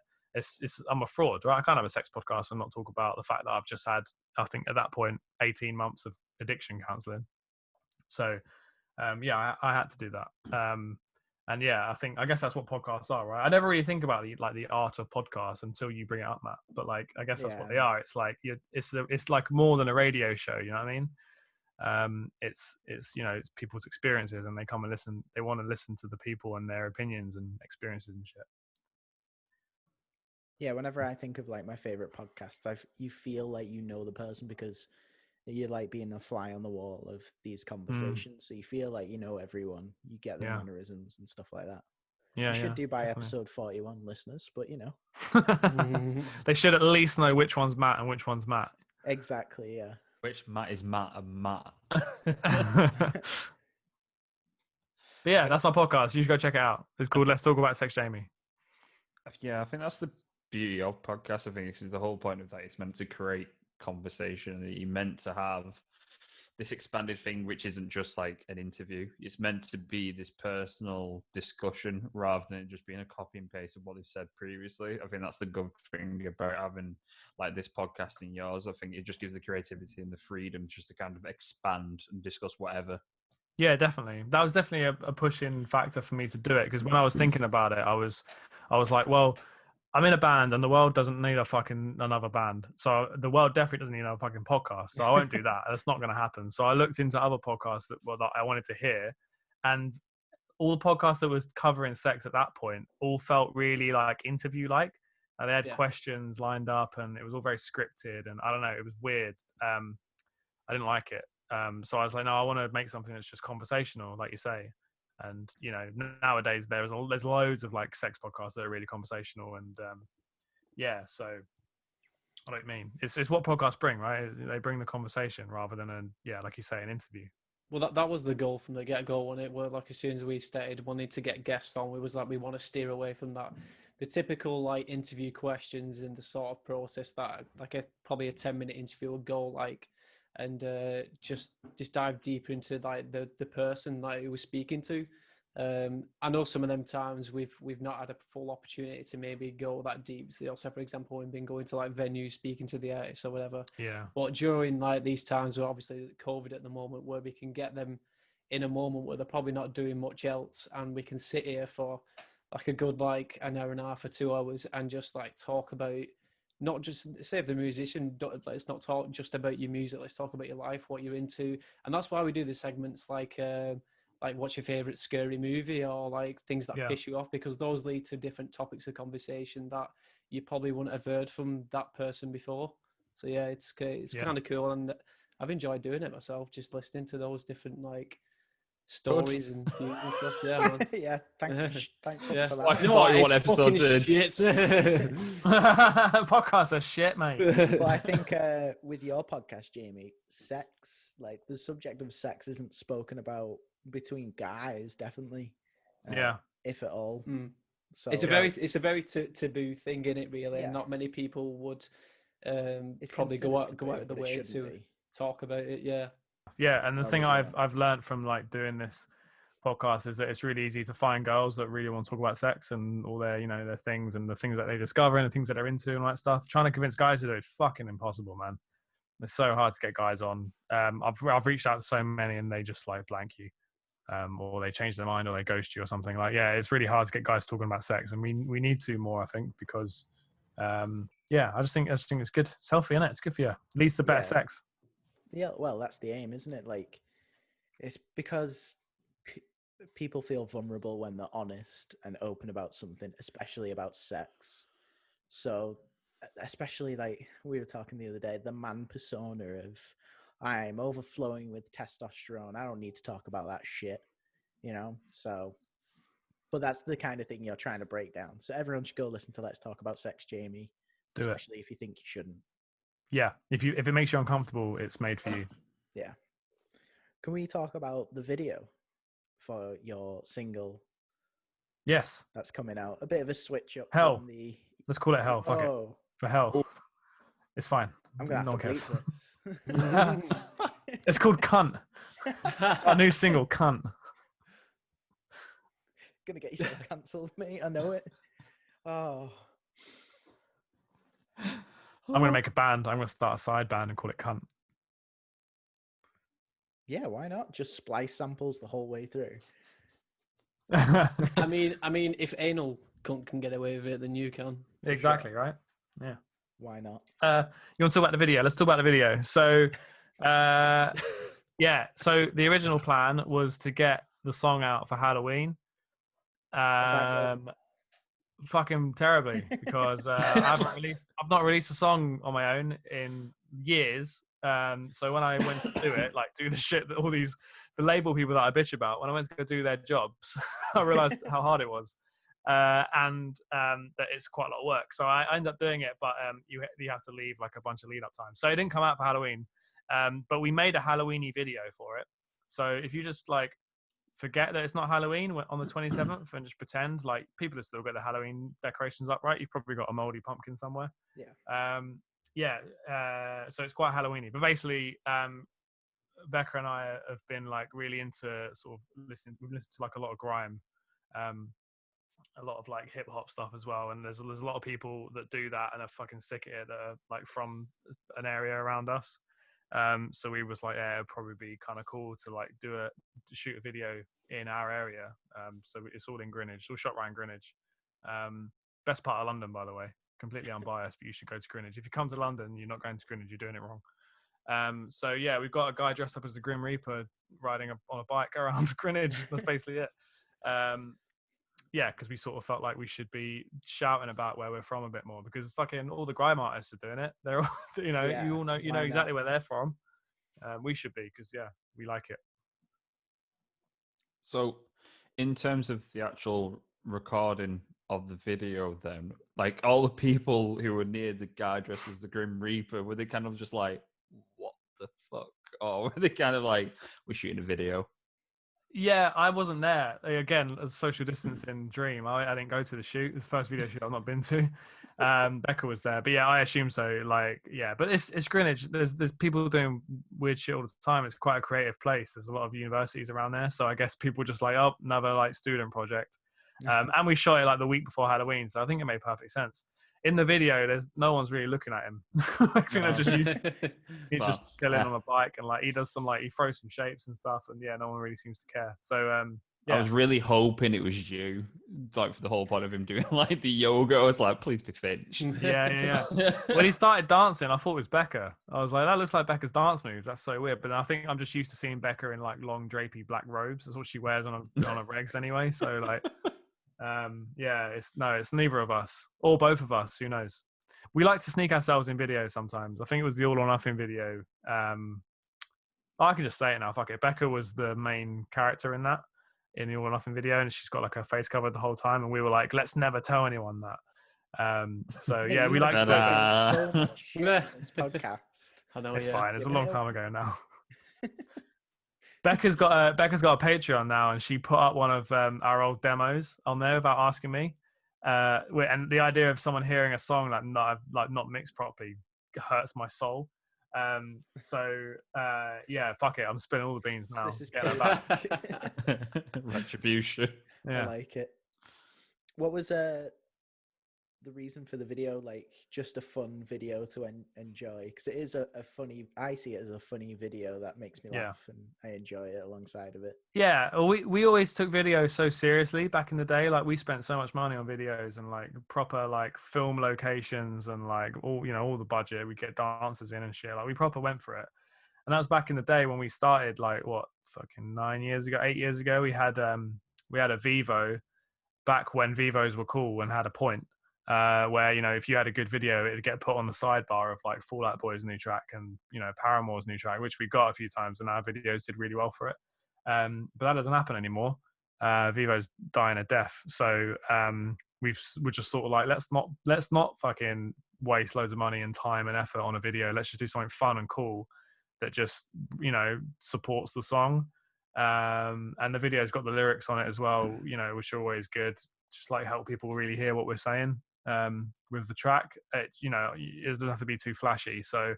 I'm a fraud, right? I can't have a sex podcast and not talk about the fact that I've just had, I think at that point, 18 months of addiction counseling. So, I had to do that. And yeah, I guess that's what podcasts are, right? I never really think about the art of podcasts until you bring it up, Matt. But like, I guess that's what they are. It's like it's like more than a radio show. You know what I mean? It's people's experiences, and they come and listen. They want to listen to the people and their opinions and experiences and shit. Yeah, whenever I think of like my favorite podcasts, you feel like you know the person because you're like being a fly on the wall of these conversations. So you feel like you know everyone. You get their mannerisms and stuff like that. Yeah, you should do by definitely. episode 41, listeners, but They should at least know which one's Matt and which one's Matt. Exactly, yeah. Which Matt is Matt and Matt. But yeah, that's our podcast. You should go check it out. It's called Let's Talk About Sex, Jamie. Yeah, I think that's the beauty of podcasts. I think this is the whole point of that. It's meant to create conversation, and you're meant to have this expanded thing, which isn't just like an interview. It's meant to be this personal discussion rather than it just being a copy and paste of what they've said previously. I think that's the good thing about having like this podcast in yours. I think it just gives the creativity and the freedom just to kind of expand and discuss whatever. Yeah, definitely. That was definitely a pushing factor for me to do it, because when I was thinking about it, I was like, well, I'm in a band and the world doesn't need another band. So the world definitely doesn't need another fucking podcast. So I won't do that. That's not going to happen. So I looked into other podcasts that I wanted to hear, and all the podcasts that was covering sex at that point all felt really like interview-like. They had questions lined up and it was all very scripted, and I don't know, it was weird. I didn't like it. So I was like, no, I want to make something that's just conversational, like you say. And nowadays there's loads of like sex podcasts that are really conversational, and so I don't mean it's what podcasts bring, right? They bring the conversation rather than like you say, an interview. Well, that was the goal from the get-go, wasn't it? Where like as soon as we started wanting to get guests on, we was like, we want to steer away from that, the typical like interview questions and the sort of process that like probably a 10-minute interview would go like, and just dive deeper into like the person like who we're speaking to. I know some of them times we've not had a full opportunity to maybe go that deep. So for example, we've been going to like venues, speaking to the artists or whatever. Yeah. But during like these times, where obviously COVID at the moment, where we can get them in a moment where they're probably not doing much else, and we can sit here for like a good like an hour and a half or 2 hours and just like talk about, not just say if the musician, let's not talk just about your music, let's talk about your life, what you're into. And that's why we do the segments like what's your favorite scary movie, or like things that piss you off, because those lead to different topics of conversation that you probably wouldn't have heard from that person before. So yeah, it's kind of cool, and I've enjoyed doing it myself, just listening to those different like stories and views and stuff. Yeah, man. Yeah, thanks for Yeah. that. You know what? 41 It's fucking episodes shit. Podcasts are shit, mate. Well, I think with your podcast, Jamie, sex, like the subject of sex, isn't spoken about between guys, definitely. If at all. So it's a very taboo thing, isn't it? Really, and not many people would probably go out of the way to talk about it. Yeah, and the thing I've learned from like doing this podcast is that it's really easy to find girls that really want to talk about sex and all their their things and the things that they discover and the things that they're into and all that stuff. Trying to convince guys to do it is fucking impossible, man. It's so hard to get guys on. I've reached out to so many and they just like blank you, or they change their mind or they ghost you or something. Like it's really hard to get guys talking about sex, and we need to more, I think, because I just think it's good. It's healthy, innit? It's good for you. It leads to better sex. Yeah, well, that's the aim, isn't it? Like, it's because people feel vulnerable when they're honest and open about something, especially about sex. So, especially like we were talking the other day, the man persona of I'm overflowing with testosterone. I don't need to talk about that shit, So, but that's the kind of thing you're trying to break down. So everyone should go listen to Let's Talk About Sex, Jamie. Do it. especially if you think you shouldn't. Yeah, if it makes you uncomfortable, it's made for you. Yeah. Can we talk about the video for your single Yes. that's coming out? A bit of a switch up Hell. from the. Let's call it hell. Fuck it. Oh, For hell. It's fine. I'm gonna No have one to cares. bleep this. It's called Cunt. Our new single, Cunt. Gonna get yourself cancelled, mate. I know it. Oh, I'm gonna make a band. I'm gonna start a side band and call it Cunt. yeah. Why not? Just splice samples the whole way through. I mean, if anal cunt can get away with it, then you can. for Exactly, sure. right? Yeah. Why not? You want to talk about the video? Let's talk about the video. So, yeah. So the original plan was to get the song out for Halloween. Fucking terribly, because I've not released a song on my own in years. So when I went to do it, like do the shit that all the label people that I bitch about, when I went to go do their jobs, I realized how hard it was. And that it's quite a lot of work. So I ended up doing it, but you have to leave like a bunch of lead up time. So it didn't come out for Halloween, but we made a Halloweeny video for it. So if you just like forget that it's not Halloween on the 27th and just pretend like people have still got the Halloween decorations up, right? You've probably got a moldy pumpkin somewhere. Yeah. So it's quite Halloweeny, but basically Becca and I have been like really into sort of we've listened to like a lot of grime, a lot of like hip hop stuff as well, and there's a lot of people that do that and are fucking sick at it that are like from an area around us. So we was like, yeah, it'd probably be kind of cool to like to shoot a video in our area. So it's all in Greenwich, it's all shot around Greenwich. Best part of London, by the way. Completely unbiased, but you should go to Greenwich. If you come to London, you're not going to Greenwich, you're doing it wrong. So yeah, we've got a guy dressed up as the Grim Reaper riding on a bike around Greenwich. That's basically it. Yeah, because we sort of felt like we should be shouting about where we're from a bit more, because fucking all the grime artists are doing it. They're all, Yeah, you all know, why know exactly not? where they're from. We should be, because yeah, we like it. So, in terms of the actual recording of the video, then, like all the people who were near the guy dressed as the Grim Reaper, were they kind of just like, what the fuck? Or were they kind of like, we're shooting a video? Yeah, I wasn't there. Again, a social distancing dream. I didn't go to the shoot. It's the first video shoot I've not been to. Becca was there, but yeah, I assume so. Like, yeah, but it's Greenwich. There's people doing weird shit all the time. It's quite a creative place. There's a lot of universities around there, so I guess people just like, oh, another like student project. And we shot it like the week before Halloween, so I think it made perfect sense. In the video, there's no one's really looking at him. I think he's just chilling on a bike, and like he does some he throws some shapes and stuff, and yeah, no one really seems to care. So yeah. I was really hoping it was you, like for the whole point of him doing like the yoga. I was like, please be Finch. Yeah. When he started dancing, I thought it was Becca. I was like, that looks like Becca's dance moves. That's so weird. But I think I'm just used to seeing Becca in like long drapey black robes. That's what she wears on a regs anyway. So like. Yeah, it's neither of us or both of us, who knows. We like to sneak ourselves in videos sometimes. I think it was the All or Nothing video. I could just say it now, fuck it. Becca was the main character in the All or Nothing video, and she's got like her face covered the whole time, and we were like, let's never tell anyone that. So yeah, we like to so much shit on this podcast. I know, it's yeah. fine, it's a long time ago now. Becca's got a Patreon now, and she put up one of our old demos on there without asking me. And the idea of someone hearing a song not mixed properly hurts my soul. So yeah, fuck it. I'm spilling all the beans now. This is Get that back. Retribution. Yeah. I like it. What was the reason for the video? Like just a fun video to enjoy, because it is a funny. I see it as a funny video that makes me laugh, and I enjoy it alongside of it. Yeah, well, we always took videos so seriously back in the day. Like we spent so much money on videos and like proper like film locations and like all the budget. We get dancers in and shit. Like we proper went for it. And that was back in the day when we started. Like what, fucking 8 years ago. We had a Vivo back when Vivos were cool and had a point. Where if you had a good video, it'd get put on the sidebar of like Fall Out Boy's new track and Paramore's new track, which we got a few times, and our videos did really well for it. But that doesn't happen anymore. Vivo's dying a death, so we're just sort of like let's not fucking waste loads of money and time and effort on a video. Let's just do something fun and cool that just, you know, supports the song. And the video's got the lyrics on it as well, you know, which are always good. Just like help people really hear what we're saying with the track. You know, it doesn't have to be too flashy. So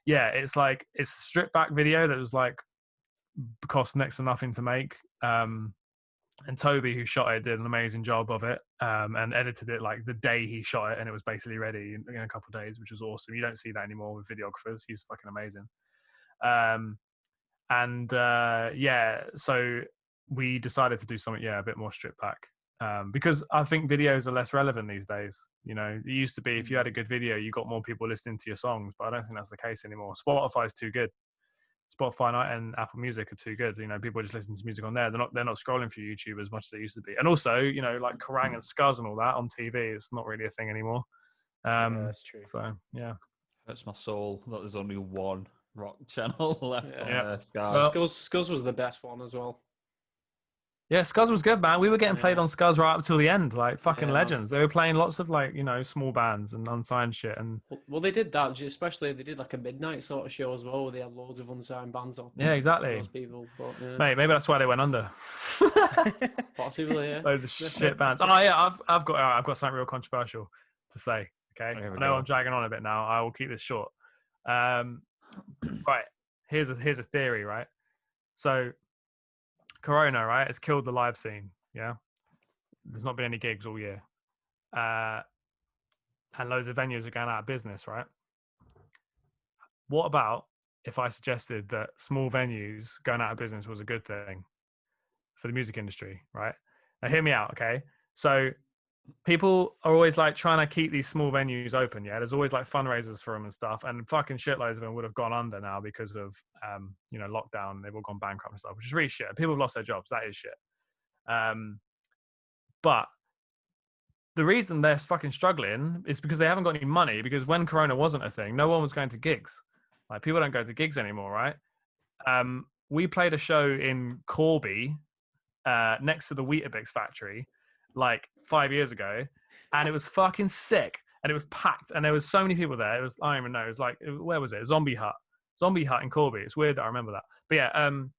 yeah, it's like, it's a stripped back video that was like cost next to nothing to make. And Toby, who shot it, did an amazing job of it, and edited it like the day he shot it, and it was basically ready in a couple of days, which was awesome. You don't see that anymore with videographers. He's fucking amazing. Yeah, so we decided to do something, a bit more stripped back, because I think videos are less relevant these days. You know, it used to be if you had a good video, you got more people listening to your songs, but I don't think that's the case anymore. Spotify's too good. Spotify and Apple Music are too good. You know, people just listen to music on there. They're not scrolling through YouTube as much as they used to be. And also, you know, like Kerrang and Scuzz and all that on TV, it's not really a thing anymore. Yeah, that's true. So yeah, Hurts my soul that there's only one rock channel left on there. Scuzz was the best one as well. Yeah, Scuzz was good, man. We were getting played on Scuzz right up till the end, like fucking legends. Man. They were playing lots of like, you know, small bands and unsigned shit. And well, they did that, especially they did like a midnight sort of show as well, where they had loads of unsigned bands on. Yeah, exactly. Those people, but, mate, maybe that's why they went under. Possibly, yeah. Loads of shit bands. Oh yeah, I've got something real controversial to say. Okay, I know I'm dragging on a bit now. I will keep this short. Right, here's a theory, right? So Corona, right, has killed the live scene. Yeah, there's not been any gigs all year, and loads of venues are going out of business, right? What about if I suggested that small venues going out of business was a good thing for the music industry, right? Now hear me out, okay? So people are always like trying to keep these small venues open. Yeah, there's always like fundraisers for them and stuff, and fucking shitloads of them would have gone under now because of you know, lockdown. They've all gone bankrupt and stuff, which is really shit. People have lost their jobs. That is shit. But the reason they're fucking struggling is because they haven't got any money. Because when Corona wasn't a thing, no one was going to gigs. Like, people don't go to gigs anymore, right? We played a show in Corby next to the Weetabix factory like 5 years ago, and it was fucking sick, and it was packed, and there was so many people there. It was, I don't even know, it was like, where was it? Zombie Hut in Corby. It's weird that I remember that, but yeah, and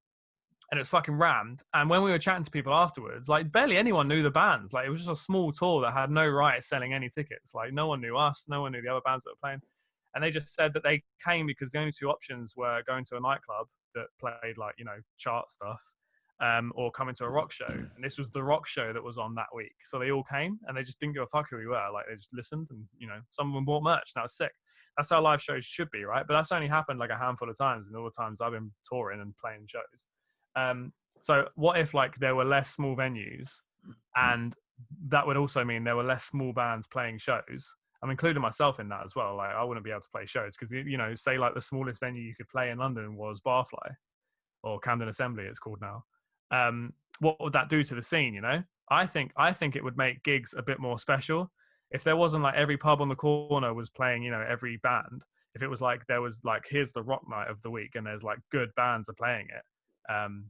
it was fucking rammed. And when we were chatting to people afterwards, like barely anyone knew the bands. Like, it was just a small tour that had no right selling any tickets. Like, no one knew us, no one knew the other bands that were playing, and they just said that they came because the only two options were going to a nightclub that played like, you know, chart stuff, or coming to a rock show. And this was the rock show that was on that week. So they all came, and they just didn't give a fuck who we were. Like, they just listened, and, you know, some of them bought merch. And that was sick. That's how live shows should be, right? But that's only happened like a handful of times in all the times I've been touring and playing shows. So what if like there were less small venues, and that would also mean there were less small bands playing shows? I'm including myself in that as well. Like, I wouldn't be able to play shows because, you know, say like the smallest venue you could play in London was Barfly, or Camden Assembly it's called now. What would that do to the scene? You know, I think it would make gigs a bit more special if there wasn't like every pub on the corner was playing, you know, every band. If it was like there was like, here's the rock night of the week, and there's like good bands are playing it,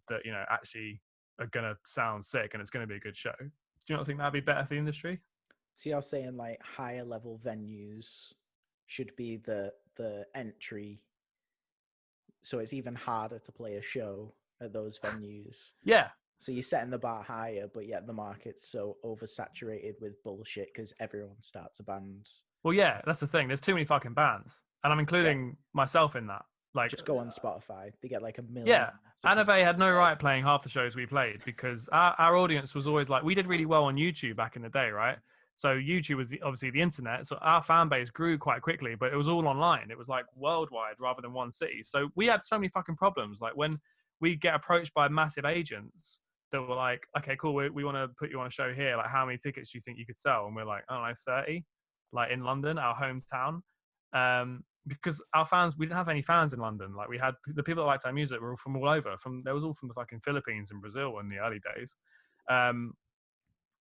that, you know, actually are gonna sound sick, and it's gonna be a good show. Do you not think that'd be better for the industry? So you're saying like higher level venues should be the entry, so it's even harder to play a show at those venues. Yeah. So you're setting the bar higher, but yet the market's so oversaturated with bullshit because everyone starts a band. Well, yeah, that's the thing. There's too many fucking bands, and I'm including myself in that. Like, just go on Spotify. They get like 1 million. Yeah, ANAVE had no right playing half the shows we played because our audience was always like, we did really well on YouTube back in the day, right? So YouTube was obviously the internet. So our fan base grew quite quickly, but it was all online. It was like worldwide rather than one city. So we had so many fucking problems. Like, when we get approached by massive agents that were like, okay, cool, we want to put you on a show here. Like, how many tickets do you think you could sell? And we're like, I don't know, 30, like in London, our hometown. Because our fans, we didn't have any fans in London. Like, we had the people that liked our music were all from all over. There was all from the fucking Philippines and Brazil in the early days.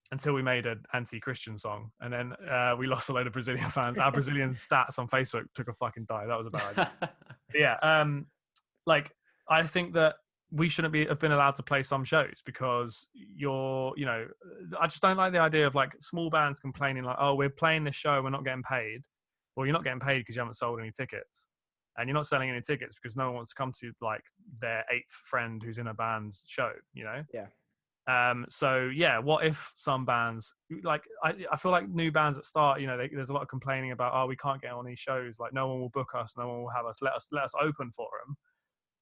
Until we made an anti-Christian song, and then we lost a load of Brazilian fans. Our Brazilian stats on Facebook took a fucking dive. That was a bad idea. Yeah, like, I think that we shouldn't have been allowed to play some shows because you know, I just don't like the idea of like small bands complaining like, oh, we're playing this show, we're not getting paid. well, you're not getting paid because you haven't sold any tickets, and you're not selling any tickets because no one wants to come to like their 8th friend who's in a band's show, you know? Yeah. So yeah, what if some bands, like I feel like new bands that start, you know, there's a lot of complaining about, oh, we can't get on these shows, like no one will book us, no one will have us, let us open for them.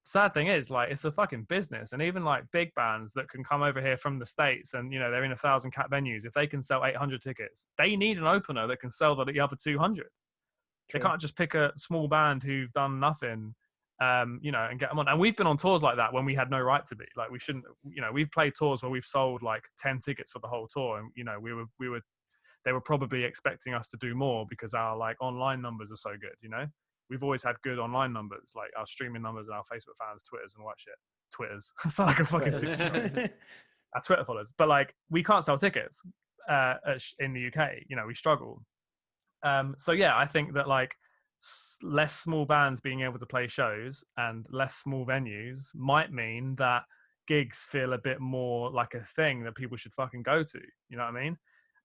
Sad thing is, like, it's a fucking business, and even like big bands that can come over here from the States and, you know, they're in 1,000 cap venues, if they can sell 800 tickets, they need an opener that can sell the other 200. They can't just pick a small band who've done nothing, you know, and get them on. And we've been on tours like that when we had no right to be. Like, we shouldn't, you know, we've played tours where we've sold like 10 tickets for the whole tour, and, you know, they were probably expecting us to do more because our like online numbers are so good, you know. We've always had good online numbers, like our streaming numbers and our Facebook fans, Twitters and all that shit. Twitters. I sound like a fucking 60-year-old. Our Twitter followers. But like, we can't sell tickets in the UK. You know, we struggle. So yeah, I think that like less small bands being able to play shows and less small venues might mean that gigs feel a bit more like a thing that people should fucking go to. You know what I mean?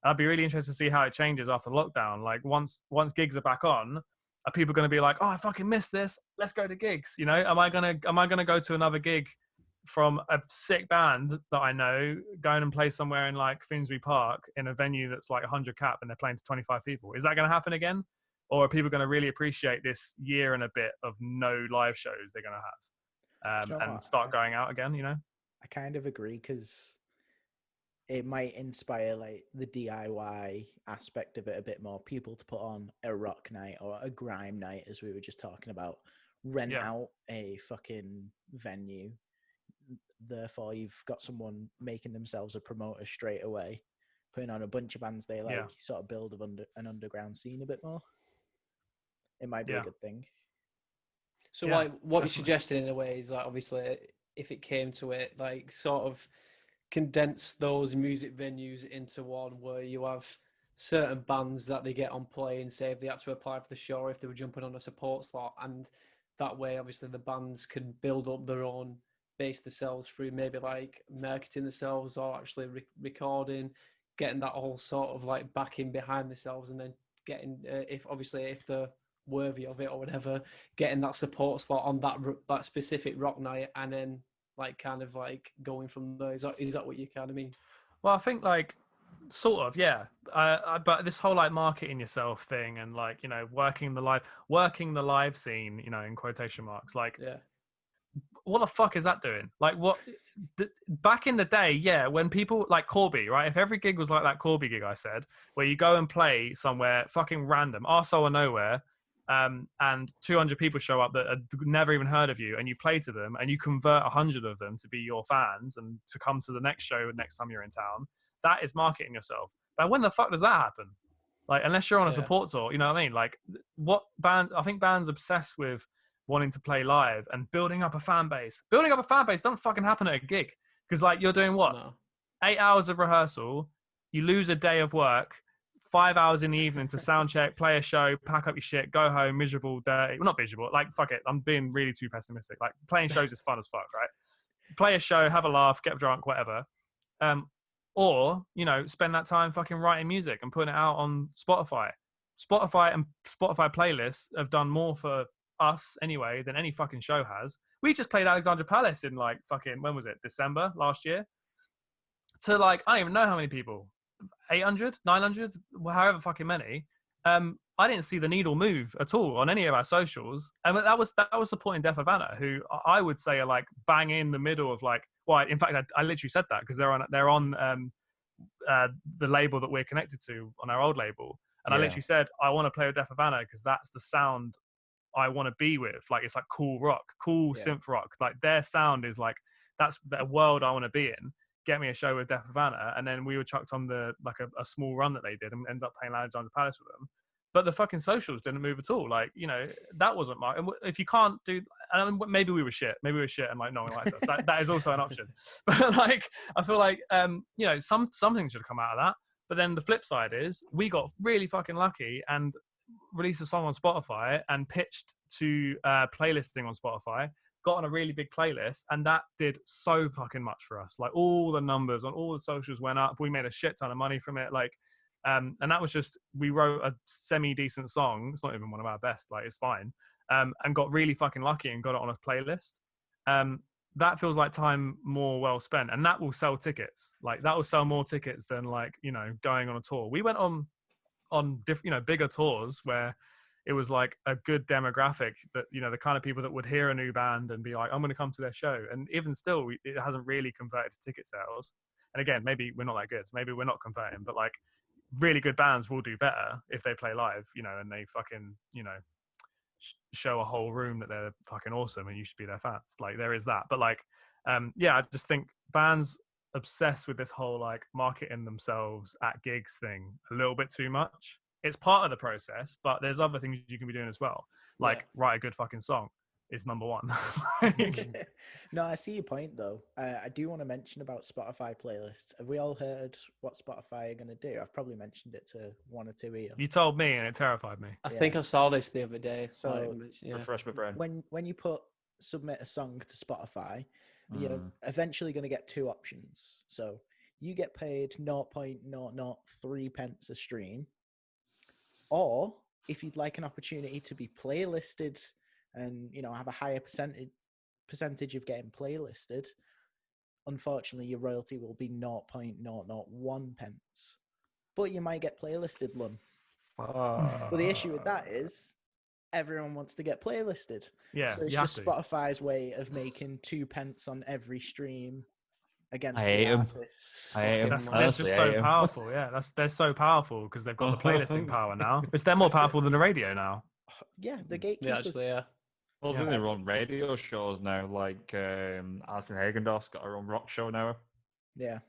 I'd be really interested to see how it changes after lockdown. Like once gigs are back on, are people going to be like, oh, I fucking missed this, let's go to gigs? You know, am I gonna go to another gig from a sick band that I know, going and play somewhere in like Finsbury Park in a venue that's like 100 cap and they're playing to 25 people? Is that going to happen again? Or are people going to really appreciate this year and a bit of no live shows they're going to have and start going out again, you know? I kind of agree, because it might inspire like the DIY aspect of it a bit more. People to put on a rock night or a grime night, as we were just talking about, rent out a fucking venue. Therefore, you've got someone making themselves a promoter straight away, putting on a bunch of bands they like, sort of build an underground scene a bit more. It might be a good thing. So like what you're suggesting in a way is like, obviously, if it came to it, like sort of condense those music venues into one where you have certain bands that they get on play, and say if they had to apply for the show, or if they were jumping on a support slot, and that way obviously the bands can build up their own base themselves through maybe like marketing themselves, or actually recording, getting that whole sort of like backing behind themselves, and then getting if they're worthy of it or whatever, getting that support slot on that specific rock night, and then like kind of like going from there. Is that what you kind of mean? Well, I think like sort of, yeah. But this whole like marketing yourself thing, and like, you know, working the live scene, you know, in quotation marks, like, what the fuck is that doing? Like, what back in the day, when people like Corby, right? If every gig was like that Corby gig I said, where you go and play somewhere fucking random, arsehole or nowhere, and 200 people show up that had never even heard of you, and you play to them, and you convert 100 of them to be your fans and to come to the next show next time you're in town, that is marketing yourself. But when the fuck does that happen? Like, unless you're on a support tour, you know what I mean? Like, what band? I think bands obsessed with wanting to play live and building up a fan base. Building up a fan base doesn't fucking happen at a gig, because like, you're doing what? 8 hours of rehearsal, you lose a day of work, 5 hours in the evening to sound check, play a show, pack up your shit, go home, miserable, dirty. Well, not miserable, like, fuck it. I'm being really too pessimistic. Like, playing shows is fun as fuck, right? Play a show, have a laugh, get drunk, whatever. Or, you know, spend that time fucking writing music and putting it out on Spotify. Spotify and Spotify playlists have done more for us anyway than any fucking show has. We just played Alexandra Palace in like fucking, when was it? December last year. So like, I don't even know how many people. 800, 900, however fucking many. I didn't see the needle move at all on any of our socials, and that was supporting Death Havana, who I would say are like bang in the middle of like. Well, in fact, I literally said that because they're on the label that we're connected to on our old label, and I literally said I want to play with Death Havana because that's the sound I want to be with. Like, it's like cool rock, cool synth rock. Like, their sound is like, that's the world I want to be in. Get me a show with Death Havana, and then we were chucked on the like a small run that they did, and ended up playing Alexandra Palace with them. But the fucking socials didn't move at all. Like, you know, that wasn't my. If you can't do, and maybe we were shit, and like no one liked us. That is also an option. But like, I feel like you know, something should come out of that. But then the flip side is we got really fucking lucky and released a song on Spotify and pitched to playlisting on Spotify. Got on a really big playlist, and that did so fucking much for us. Like, all the numbers on all the socials went up. We made a shit ton of money from it. Like, And that was just, we wrote a semi-decent song. It's not even one of our best, like it's fine. And got really fucking lucky and got it on a playlist. That feels like time more well spent, and that will sell tickets. Like that will sell more tickets than like, you know, going on a tour. We went on bigger tours where it was like a good demographic that, you know, the kind of people that would hear a new band and be like, I'm going to come to their show. And even still, it hasn't really converted to ticket sales. And again, maybe we're not that good. Maybe we're not converting, but like really good bands will do better if they play live, you know, and they fucking, you know, show a whole room that they're fucking awesome and you should be their fans. Like there is that. But like, yeah, I just think bands obsessed with this whole like marketing themselves at gigs thing a little bit too much. It's part of the process, but there's other things you can be doing as well. Like write a good fucking song is number one. No, I see your point though. I do want to mention about Spotify playlists. Have we all heard what Spotify are going to do? I've probably mentioned it to one or two of you. You told me and it terrified me. I think I saw this the other day. So refresh my brain. When you submit a song to Spotify, you're eventually going to get two options. So you get paid 0.003 pence a stream, or if you'd like an opportunity to be playlisted and, you know, have a higher percentage of getting playlisted, unfortunately your royalty will be 0.001 pence, but you might get playlisted, Lun. But the issue with that is everyone wants to get playlisted. Yeah, so it's just Spotify's way of making 2 pence on every stream against the artists. That's just so powerful. Yeah, they're so powerful because they've got the playlisting power now. They're more powerful than the radio now. Yeah, the gatekeepers. Yeah, actually, yeah. Well, they run radio shows now, like Alison Hagendorf's got her own rock show now. Yeah.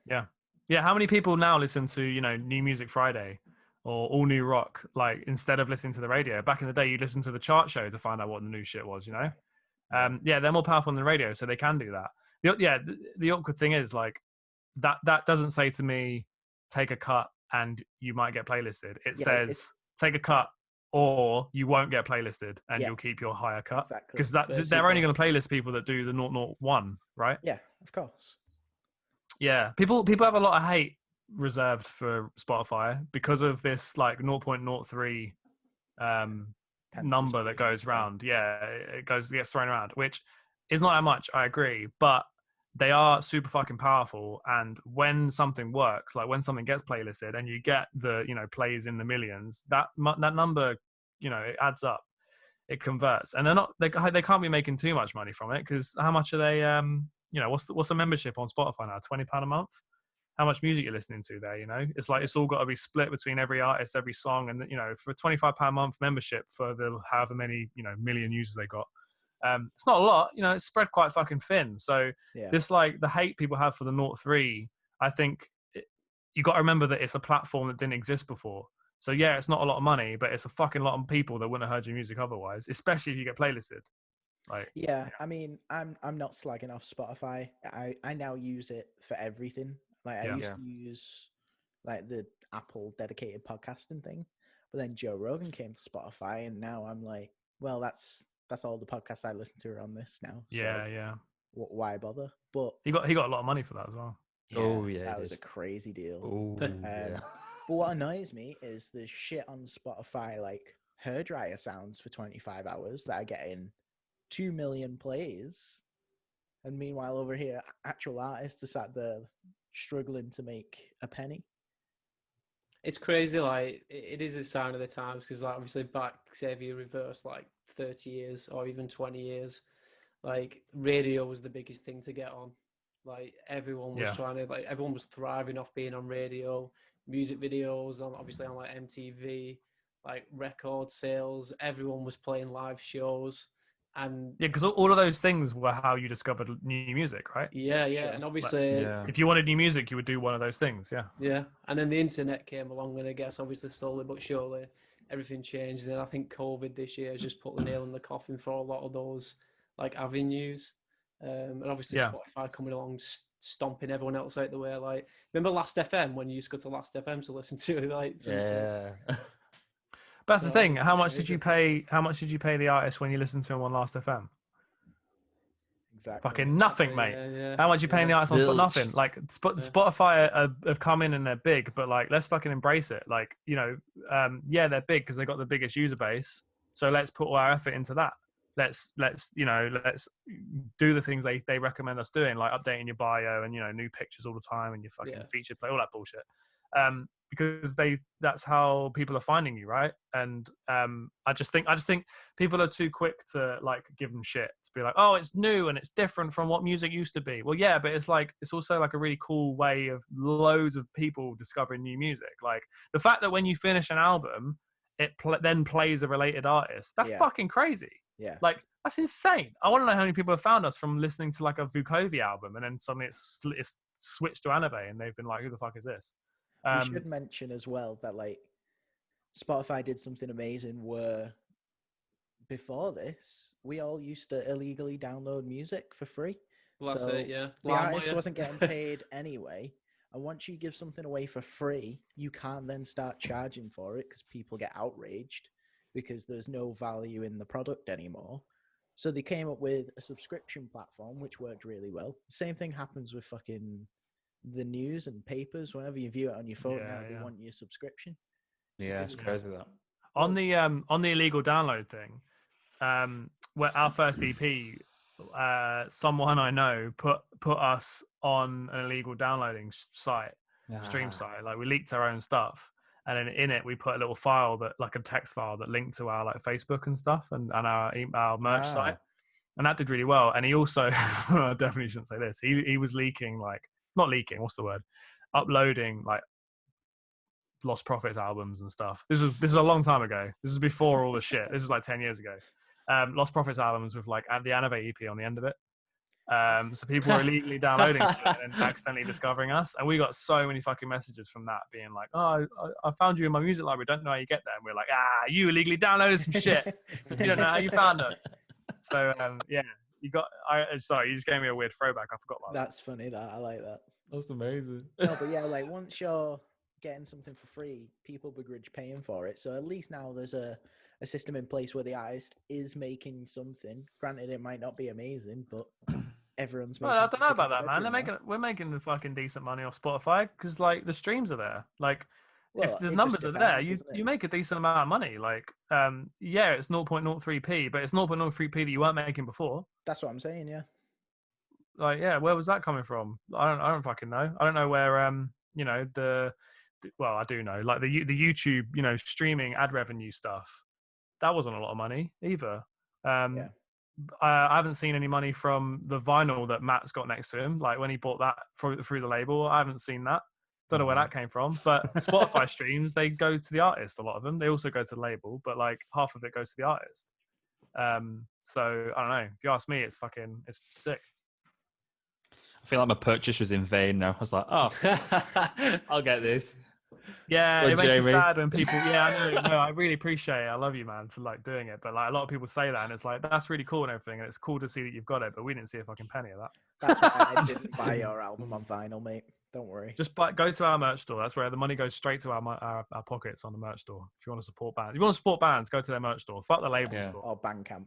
How many people now listen to, you know, New Music Friday or All New Rock, like instead of listening to the radio? Back in the day, you listened to the chart show to find out what the new shit was, you know? They're more powerful than the radio, so they can do that. The awkward thing is like that doesn't say to me, take a cut and you might get playlisted. It says take a cut or you won't get playlisted and you'll keep your higher cut. Because they're only going to playlist people that do the 001, right? Yeah, of course. Yeah, people have a lot of hate reserved for Spotify because of this like 0.03 number that goes round. Yeah, it gets thrown around, which is not that much, I agree, but they are super fucking powerful. And when something works, like when something gets playlisted and you get the, you know, plays in the millions, that number, you know, it adds up, it converts. And they can't be making too much money from it, because how much are they, you know, what's the membership on Spotify now? £20 a month? How much music you're listening to there, you know? It's like, it's all got to be split between every artist, every song. And, you know, for a £25 a month membership for the however many, you know, million users they got, it's not a lot, you know, it's spread quite fucking thin. So this, like, the hate people have for the 0.3, I think you got to remember that it's a platform that didn't exist before. So yeah, it's not a lot of money, but it's a fucking lot of people that wouldn't have heard your music otherwise, especially if you get playlisted. Like, I mean, I'm not slagging off Spotify. I now use it for everything. Like I used to use like the Apple dedicated podcasting thing, but then Joe Rogan came to Spotify, and now I'm like, well, that's all the podcasts I listen to are on this now. So why bother? But he got a lot of money for that as well. That was a crazy deal. But what annoys me is the shit on Spotify, like hairdryer sounds for 25 hours that are getting 2 million plays, and meanwhile over here, actual artists are sat there struggling to make a penny. It's crazy, like it is a sign of the times, because like obviously back, say if you reverse like 30 years or even 20 years, like radio was the biggest thing to get on. Like everyone was trying to, like everyone was thriving off being on radio, music videos on, obviously on like MTV, like record sales, everyone was playing live shows. And because all of those things were how you discovered new music, right? And obviously if you wanted new music, you would do one of those things. And then the internet came along, and I guess obviously slowly but surely everything changed. And I think COVID this year has just put the nail in the coffin for a lot of those like avenues, and obviously Spotify coming along, stomping everyone else out the way. Like, remember Last FM, when you used to go to Last FM to listen to like some stuff? But that's the thing. How much did you pay? How much did you pay the artist when you listened to him on Last FM? Exactly. Fucking nothing, mate. Yeah. How much you paying the artists on spot? Zilch. Nothing. Like Spotify have come in and they're big, but like let's fucking embrace it. Like, you know, yeah, they're big because they got the biggest user base. So let's put all our effort into that. Let's do the things they recommend us doing, like updating your bio and, you know, new pictures all the time and your fucking featured play, all that bullshit. Because that's how people are finding you, right? And I just think people are too quick to like give them shit, to be like, oh, it's new and it's different from what music used to be. Well, yeah, but it's also like a really cool way of loads of people discovering new music. Like the fact that when you finish an album, it then plays a related artist. That's fucking crazy. Yeah, like that's insane. I want to know how many people have found us from listening to like a Vukovi album and then suddenly it's switched to ANAVE and they've been like, who the fuck is this? We should mention as well that like Spotify did something amazing where before this, we all used to illegally download music for free. Well, that's it, yeah. The artist wasn't getting paid anyway. And once you give something away for free, you can't then start charging for it because people get outraged because there's no value in the product anymore. So they came up with a subscription platform, which worked really well. Same thing happens with fucking the news and papers. Whenever you view it on your phone now, they want your subscription. Yeah, it's crazy that. On the illegal download thing, where our first EP, someone I know put us on an illegal downloading site, stream site. Like we leaked our own stuff, and then in it we put a little file that, like a text file that linked to our like Facebook and stuff and our merch site, and that did really well. And he also, I definitely shouldn't say this. He was leaking, like not leaking. What's the word? Uploading like Lost Prophets albums and stuff. This is a long time ago. This is before all the shit. This was like 10 years ago. Lost Prophets albums with like the ANAVE EP on the end of it. So people were illegally downloading it and accidentally discovering us. And we got so many fucking messages from that being like, oh, I found you in my music library. Don't know how you get there. And we're like, you illegally downloaded some shit. You don't know how you found us. So yeah, sorry, you just gave me a weird throwback. I forgot about that. That's funny. I like that. That's amazing. No, but yeah, like once you're getting something for free, people begrudge paying for it. So at least now there's a system in place where the artist is making something. Granted, it might not be amazing, but everyone's making. Well, I don't know about that, man. We're making the fucking decent money off Spotify because like the streams are there. Like if the numbers are there, you make a decent amount of money. Like yeah, it's 0.03p, but it's 0.03p that you weren't making before. That's what I'm saying. Yeah. Like yeah, where was that coming from? I don't fucking know. I don't know where you know well, I do know, like the YouTube, you know, streaming ad revenue stuff. That wasn't a lot of money either. I haven't seen any money from the vinyl that Matt's got next to him. Like when he bought that through the label, I haven't seen that. Don't know where that came from. But Spotify streams, they go to the artist. A lot of them, they also go to the label, but like half of it goes to the artist. So I don't know. If you ask me, it's sick. I feel like my purchase was in vain now. I was like, oh, I'll get this. Yeah, Well, it makes Jamie. me sad when people. Yeah, I know. No, I really appreciate it. I love you, man, for like doing it. But like a lot of people say that, and it's like that's really cool and everything, and it's cool to see that you've got it. But we didn't see a fucking penny of that. That's why I didn't buy your album on vinyl, mate. Don't worry. Just go to our merch store. That's where the money goes straight to our pockets on the merch store. If you want to support bands, go to their merch store. Fuck the label store. Or Bandcamp.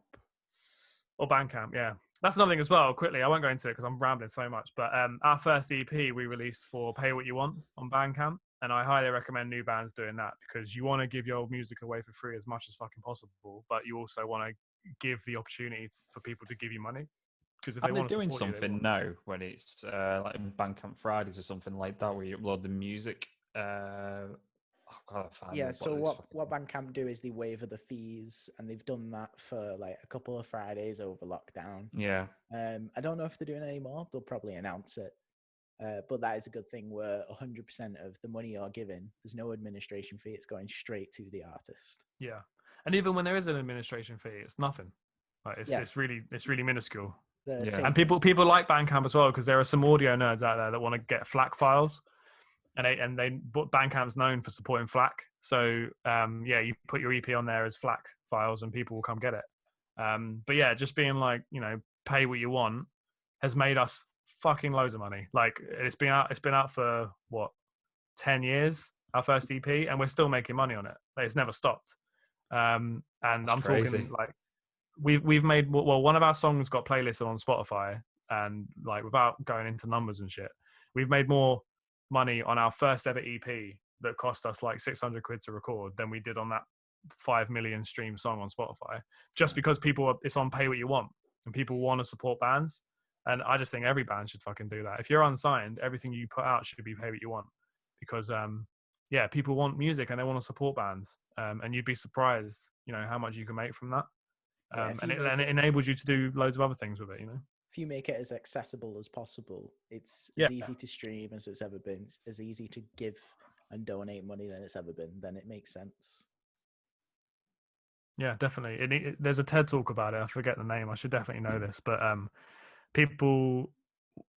Or Bandcamp, yeah. That's another thing as well, quickly. I won't go into it because I'm rambling so much. But our first EP we released for Pay What You Want on Bandcamp. And I highly recommend new bands doing that because you want to give your music away for free as much as fucking possible. But you also want to give the opportunity for people to give you money. Because if they want to doing support something now when it's like Bandcamp Fridays or something like that where you upload the music. So what Bandcamp do is they waiver the fees, and they've done that for like a couple of Fridays over lockdown. Yeah. I don't know if they're doing it anymore. They'll probably announce it. But that is a good thing where 100% of the money you're giving, there's no administration fee. It's going straight to the artist. Yeah. And even when there is an administration fee, it's nothing. Like it's really minuscule. And people like Bandcamp as well because there are some audio nerds out there that want to get FLAC files. And Bandcamp's known for supporting FLAC. So you put your EP on there as FLAC files and people will come get it. But yeah, just being like, you know, pay what you want has made us fucking loads of money. Like it's been out for what, 10 years, our first EP, and we're still making money on it. Like, it's never stopped. And That's I'm crazy. talking like we've made, well, one of our songs got playlisted on Spotify, and like without going into numbers and shit, we've made more money on our first ever EP that cost us like 600 quid to record than we did on that 5 million stream song on Spotify, just because it's on pay what you want, and people want to support bands. And I just think every band should fucking do that. If you're unsigned, everything you put out should be pay what you want, because yeah, people want music and they want to support bands, and you'd be surprised, how much you can make from that. And it enables you to do loads of other things with it, If you make it as accessible as possible, it's Yeah. as easy to stream as it's ever been. It's as easy to give and donate money than it's ever been. Then it makes sense. Yeah, definitely. There's a TED talk about it. I forget the name. I should definitely know this, but people,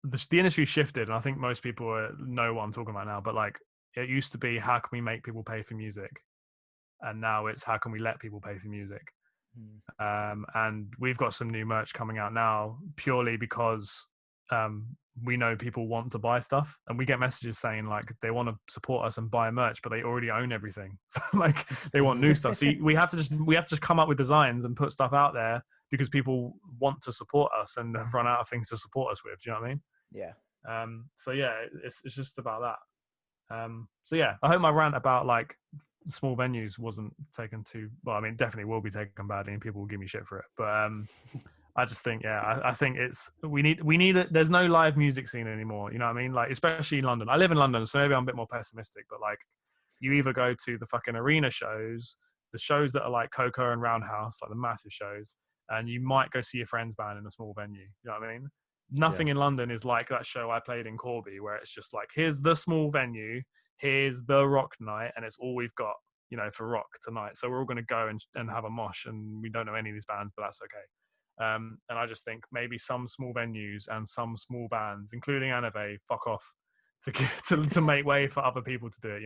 the industry shifted, and I think most people know what I'm talking about now. But like, it used to be, how can we make people pay for music, and now it's how can we let people pay for music. And we've got some new merch coming out now, purely because we know people want to buy stuff, and we get messages saying like they want to support us and buy merch, but they already own everything. So like they want new stuff. So we have to just come up with designs and put stuff out there, because people want to support us and have run out of things to support us with. Do you know what I mean? Yeah. So yeah, it's just about that. So yeah, I hope my rant about like small venues wasn't taken too well. I mean, definitely will be taken badly, and people will give me shit for it. But I just think, yeah, I think we need it. There's no live music scene anymore. You know what I mean? Like, especially in London. I live in London, so maybe I'm a bit more pessimistic. But like, you either go to the fucking arena shows, the shows that are like Coco and Roundhouse, like the massive shows, and you might go see your friend's band in a small venue. You know what I mean? Nothing in London is like that show I played in Corby, where it's just like, here's the small venue, here's the rock night, and it's all we've got, for rock tonight. So we're all going to go and have a mosh, and we don't know any of these bands, but that's okay. And I just think maybe some small venues and some small bands, including ANAVE, fuck off to make way for other people to do it,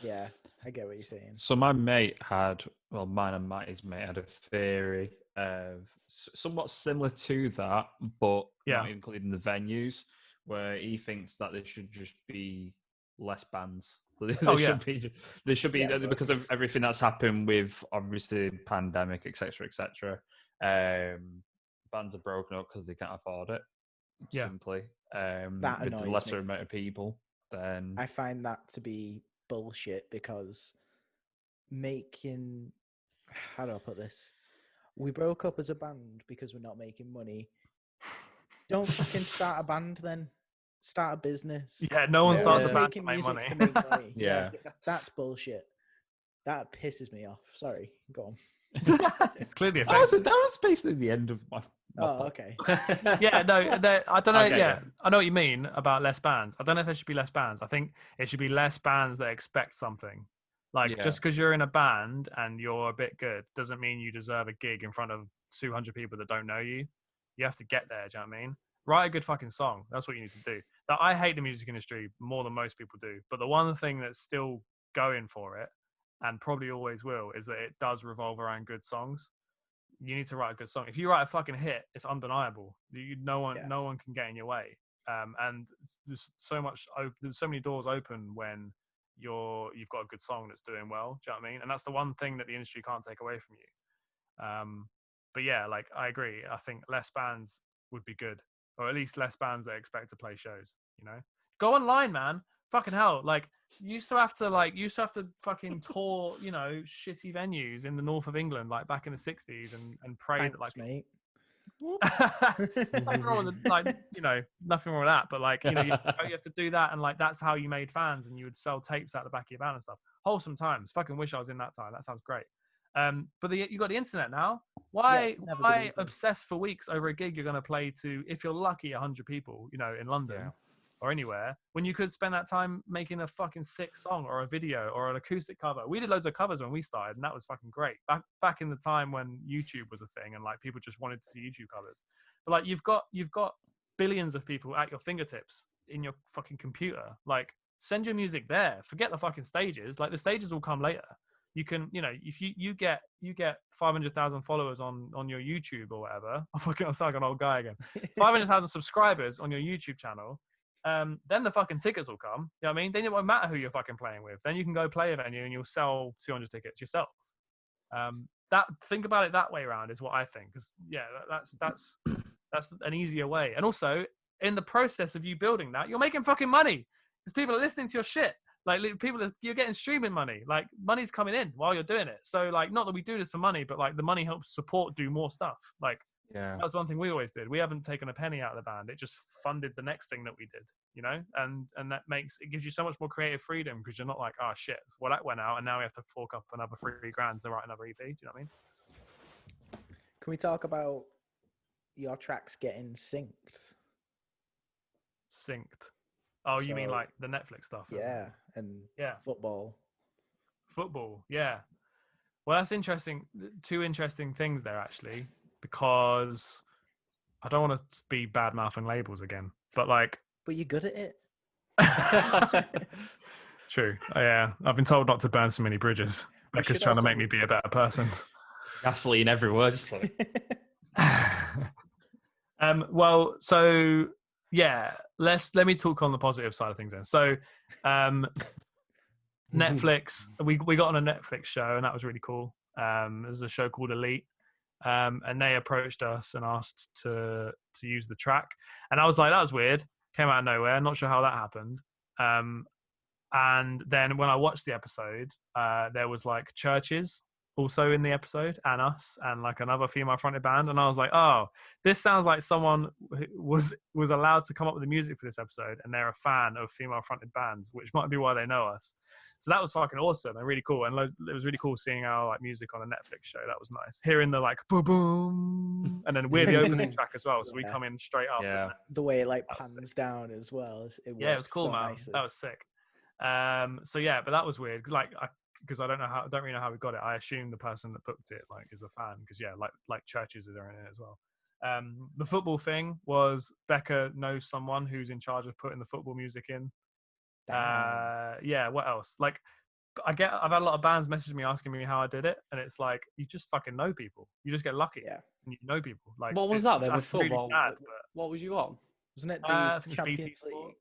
Yeah, I get what you're saying. So my mate mine and Matty's mate had a theory somewhat similar to that, but not including the venues, where he thinks that there should just be less bands. There should be because of everything that's happened with obviously pandemic, etc., bands are broken up because they can't afford it. Simply, that with the annoys lesser me. amount of people. Then I find that to be bullshit, because how do I put this? We broke up as a band because we're not making money. Don't fucking start a band then. Start a business. Yeah, no one starts a band to making make music money. to make money. Yeah. That's bullshit. That pisses me off. Sorry, go on. It's clearly that was basically the end of my Oh, okay. Yeah, no, I don't know. Okay, yeah, I know what you mean about less bands. I don't know if there should be less bands. I think it should be less bands that expect something. Like, just because you're in a band and you're a bit good doesn't mean you deserve a gig in front of 200 people that don't know you. You have to get there. Do you know what I mean? Write a good fucking song. That's what you need to do. Now, I hate the music industry more than most people do, but the one thing that's still going for it, and probably always will, is that it does revolve around good songs. You need to write a good song. If you write a fucking hit, it's undeniable. No one can get in your way. And there's so many doors open when you've got a good song that's doing well. Do you know what I mean? And that's the one thing that the industry can't take away from you. But yeah, like, I agree. I think less bands would be good, or at least less bands that expect to play shows. Go online, man. Fucking hell. Like, you used to have to fucking tour, shitty venues in the north of England, like back in the 60s, and pray. Thanks, that, like, mate. nothing wrong with nothing wrong with that, but like, you have to do that, and like, that's how you made fans, and you would sell tapes out the back of your band and stuff. Wholesome times. Fucking wish I was in that time. That sounds great. But you got the internet now. Why obsess for weeks over a gig you're going to play to, if you're lucky, 100 people, in London or anywhere, when you could spend that time making a fucking sick song or a video or an acoustic cover? We did loads of covers when we started, and that was fucking great. Back in the time when YouTube was a thing, and like, people just wanted to see YouTube covers. But like, you've got billions of people at your fingertips in your fucking computer. Like, send your music there. Forget the fucking stages. Like, the stages will come later. You can, if you get 500,000 followers on your YouTube or whatever. I'm sound like an old guy again. 500,000 subscribers on your YouTube channel. Then the fucking tickets will come. You know what I mean? Then it won't matter who you're fucking playing with. Then you can go play a venue and you'll sell 200 tickets yourself. think about it that way around is what I think. Because that's an easier way. And also, in the process of you building that, you're making fucking money because people are listening to your shit. Like you're getting streaming money. Like money's coming in while you're doing it. So like, not that we do this for money, but like the money helps support do more stuff. Like that was one thing we always did. We haven't taken a penny out of the band. It just funded the next thing that we did, you know. And that gives you so much more creative freedom because you're not like, oh shit, well that went out and now we have to fork up another $3,000 to write another EP. Do you know what I mean? Can we talk about your tracks getting synced? Synced. Oh, you mean So, like the Netflix stuff? Yeah, and football. Football, yeah. Well, that's interesting. Two interesting things there, actually, because I don't want to be bad-mouthing labels again, but like... But you're good at it. True. Yeah, I've been told not to burn so many bridges. Becca's trying to make me be a better person. Gasoline everywhere, just like... Well, so... Yeah, let me talk on the positive side of things then. So, Netflix, we got on a Netflix show and that was really cool. It was a show called Elite, and they approached us and asked to use the track, and I was like, that was weird. Came out of nowhere. Not sure how that happened. And then when I watched the episode, there was like Churches also in the episode, and us, and like another female fronted band, and I was like, oh, this sounds like someone was allowed to come up with the music for this episode and they're a fan of female fronted bands, which might be why they know us. So that was fucking awesome and really cool, and it was really cool seeing our like music on a Netflix show. That was nice, hearing the like boom boom, and then we're the opening track as well, so we come in straight after. Yeah. The way it like pans down as well. It was cool, so man. nicely. That was sick. So yeah, but that was weird. Like because I don't really know how we got it. I assume the person that booked it like is a fan because yeah, like Churches are in it as well. The football thing was Becca knows someone who's in charge of putting the football music in. Yeah, what else? Like I've had a lot of bands message me asking me how I did it, and it's like you just fucking know people. You just get lucky. Yeah. And you know people. Like what was that then with football? Really bad, what was you on? Wasn't it the I think Champions BT League? Sport.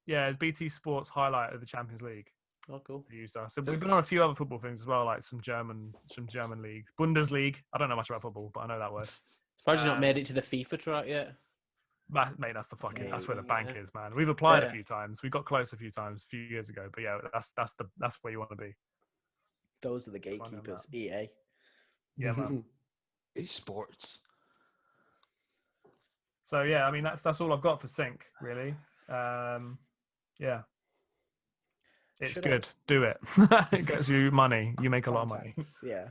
Yeah, it's BT Sports highlight of the Champions League. Oh, cool. So we've been on a few other football things as well, like some German league, Bundesliga. I don't know much about football, but I know that word. Surprised you not made it to the FIFA track yet. Mate, that's where the bank is, man. We've applied a few times. We got close a few times a few years ago, but yeah, that's where you want to be. Those are the gatekeepers. EA. Yeah, man. Esports. So yeah, I mean that's all I've got for sync, really. Yeah. It's good. Do it. It gets you money. You make a lot of money. Yeah.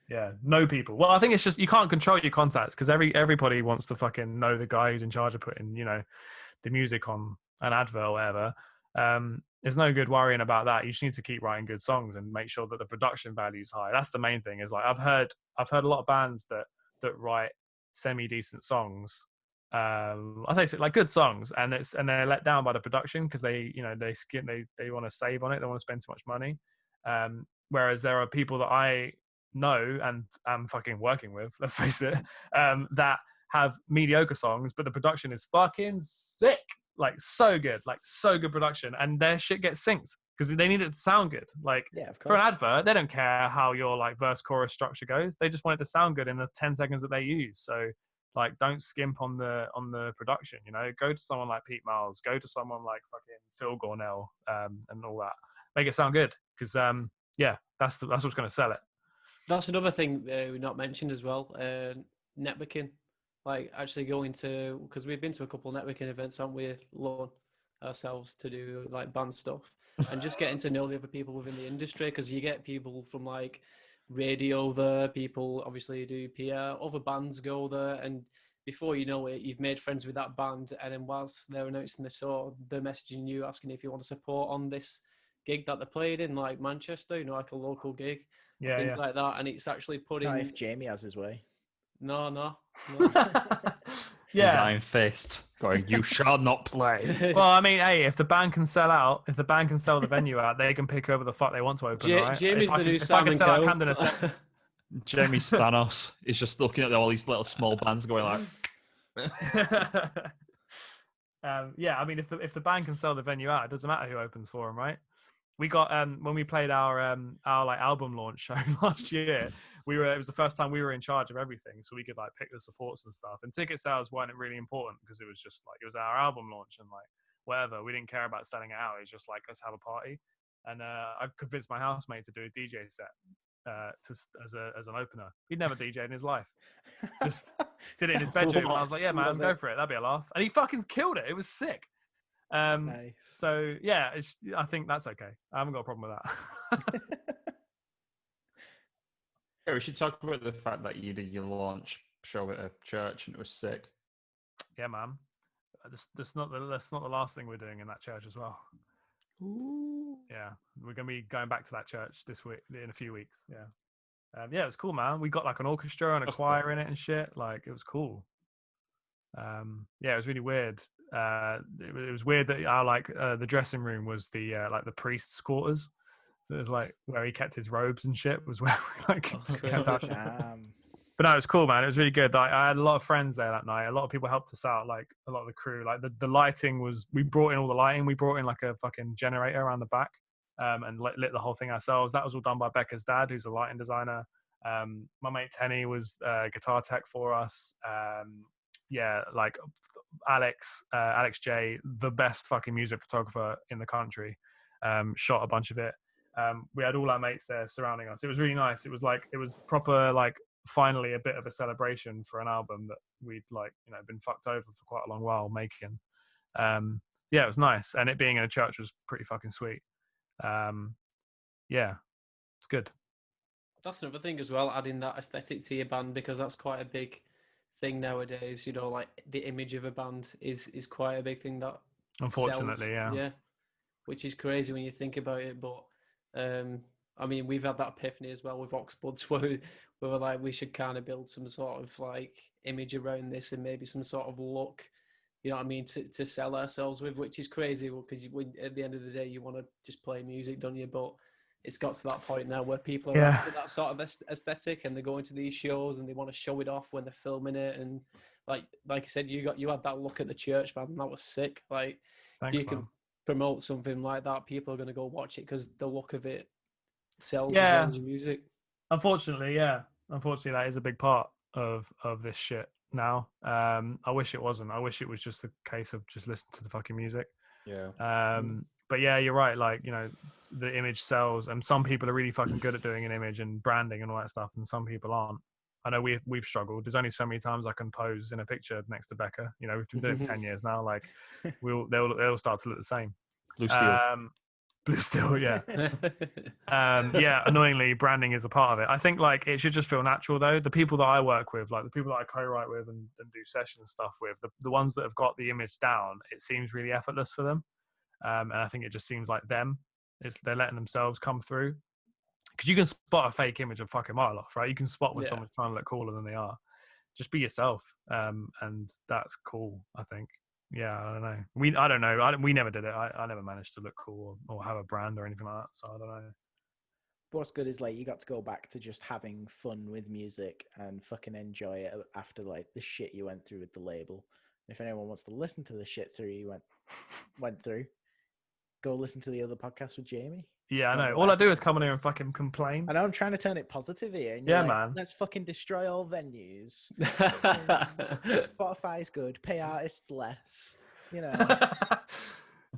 Yeah. Know people. Well, I think it's just you can't control your contacts because everybody wants to fucking know the guy who's in charge of putting, you know, the music on an advert or whatever. There's no good worrying about that. You just need to keep writing good songs and make sure that the production value is high. That's the main thing. Is like I've heard a lot of bands that write semi decent songs. I say like good songs, and they're let down by the production because they want to save on it. They want to spend too much money. Whereas there are people that I know and am fucking working with, let's face it, that have mediocre songs, but the production is fucking sick. Like so good production, and their shit gets synced because they need it to sound good. Like for an advert, they don't care how your like verse chorus structure goes. They just want it to sound good in the 10 seconds that they use. So like, don't skimp on the production. You know, go to someone like Pete Miles, go to someone like fucking Phil Gornell, and all that. Make it sound good because yeah, that's what's going to sell it. That's another thing we not mentioned as well. Networking, like actually going to, because we've been to a couple of networking events, haven't we, Lorne, ourselves to do like band stuff, and just getting to know the other people within the industry, because you get people from like radio there, people obviously do PR, other bands go there, and before you know it, you've made friends with that band, and then whilst they're announcing the tour, they're messaging you asking if you want to support on this gig that they played in like Manchester, you know, like a local gig, things like that, and it's actually putting. Not if Jamie has his way. No. Yeah, Iron Fist going, you shall not play. Well, I mean, hey, if the band can sell the venue out, they can pick whoever the fuck they want to open. Right? Jamie's the new Simon Cowell. Jamie Thanos is just looking at all these little small bands going like. Yeah, I mean, if the band can sell the venue out, it doesn't matter who opens for them, right? we got when we played our like album launch show last year. It was the first time we were in charge of everything, so we could like pick the supports and stuff. And ticket sales weren't really important because it was just like it was our album launch and like whatever. We didn't care about selling it out. It was just like let's have a party. And I convinced my housemate to do a DJ set as an opener. He'd never DJed in his life. Just did it in his bedroom. And I was like, yeah, man, go for it. That'd be a laugh. And he fucking killed it. It was sick. Nice. So yeah, I think that's okay. I haven't got a problem with that. Yeah, we should talk about the fact that you did your launch show at a church and it was sick. Yeah, man. That's not the last thing we're doing in that church as well. Ooh. Yeah, we're gonna be going back to that church this week in a few weeks. Yeah, yeah, it was cool, man. We got like an orchestra and a choir in it and shit. Like it was cool. Yeah, it was really weird. It was weird that our the dressing room was the like the priest's quarters. So it was like where he kept his robes and shit was where we like kept our shit. But no, it was cool, man. It was really good. I had a lot of friends there that night. A lot of people helped us out, like a lot of the crew. Like the lighting was, we brought in all the lighting. We brought in like a fucking generator around the back and lit the whole thing ourselves. That was all done by Becca's dad, who's a lighting designer. My mate Tenny was guitar tech for us. Yeah, like Alex J, the best fucking music photographer in the country, shot a bunch of it. We had all our mates there surrounding us. It was really nice. It was proper, like, finally a bit of a celebration for an album that we'd been fucked over for quite a long while making. Yeah, it was nice, and it being in a church was pretty fucking sweet. Yeah, it's good. That's another thing as well, adding that aesthetic to your band, because that's quite a big thing nowadays. You know, like the image of a band is quite a big thing that unfortunately sells. Yeah, which is crazy when you think about it. But I mean, we've had that epiphany as well with Oxbuds, where we were like, we should kind of build some sort of like image around this and maybe some sort of look, you know what I mean, to sell ourselves with, which is crazy because at the end of the day, you want to just play music, don't you? But it's got to that point now where people are after that sort of aesthetic, and they go into these shows and they want to show it off when they're filming it. And like I said, you had that look at the church, man, and that was sick. Like, thanks, if you can promote something like that, people are going to go watch it because the look of it sells as well as your music. Unfortunately, that is a big part of this shit now. I wish it wasn't. I wish it was just a case of just listen to the fucking music. Yeah. But yeah, you're right. Like, you know, the image sells, and some people are really fucking good at doing an image and branding and all that stuff, and some people aren't. I know we've struggled. There's only so many times I can pose in a picture next to Becca. You know, we've been doing it for 10 years now. Like, they'll start to look the same. Blue Steel. Blue Steel, yeah. Yeah, annoyingly, branding is a part of it. I think, like, it should just feel natural, though. The people that I work with, like the people that I co-write with and do session stuff with, the ones that have got the image down, it seems really effortless for them. And I think it just seems like them. They're letting themselves come through. Because you can spot a fake image a fucking mile off, right? You can spot when someone's trying to look cooler than they are. Just be yourself. And that's cool, I think. Yeah, I don't know. I don't know. We never did it. I never managed to look cool or have a brand or anything like that. So I don't know. But what's good is, like, you got to go back to just having fun with music and fucking enjoy it after, like, the shit you went through with the label. If anyone wants to listen to the shit you went through, go listen to the other podcast with Jamie. Yeah, I know. All I do is come on here and fucking complain. I know, I'm trying to turn it positive here. And yeah, like, man. Let's fucking destroy all venues. Spotify's good. Pay artists less. You know.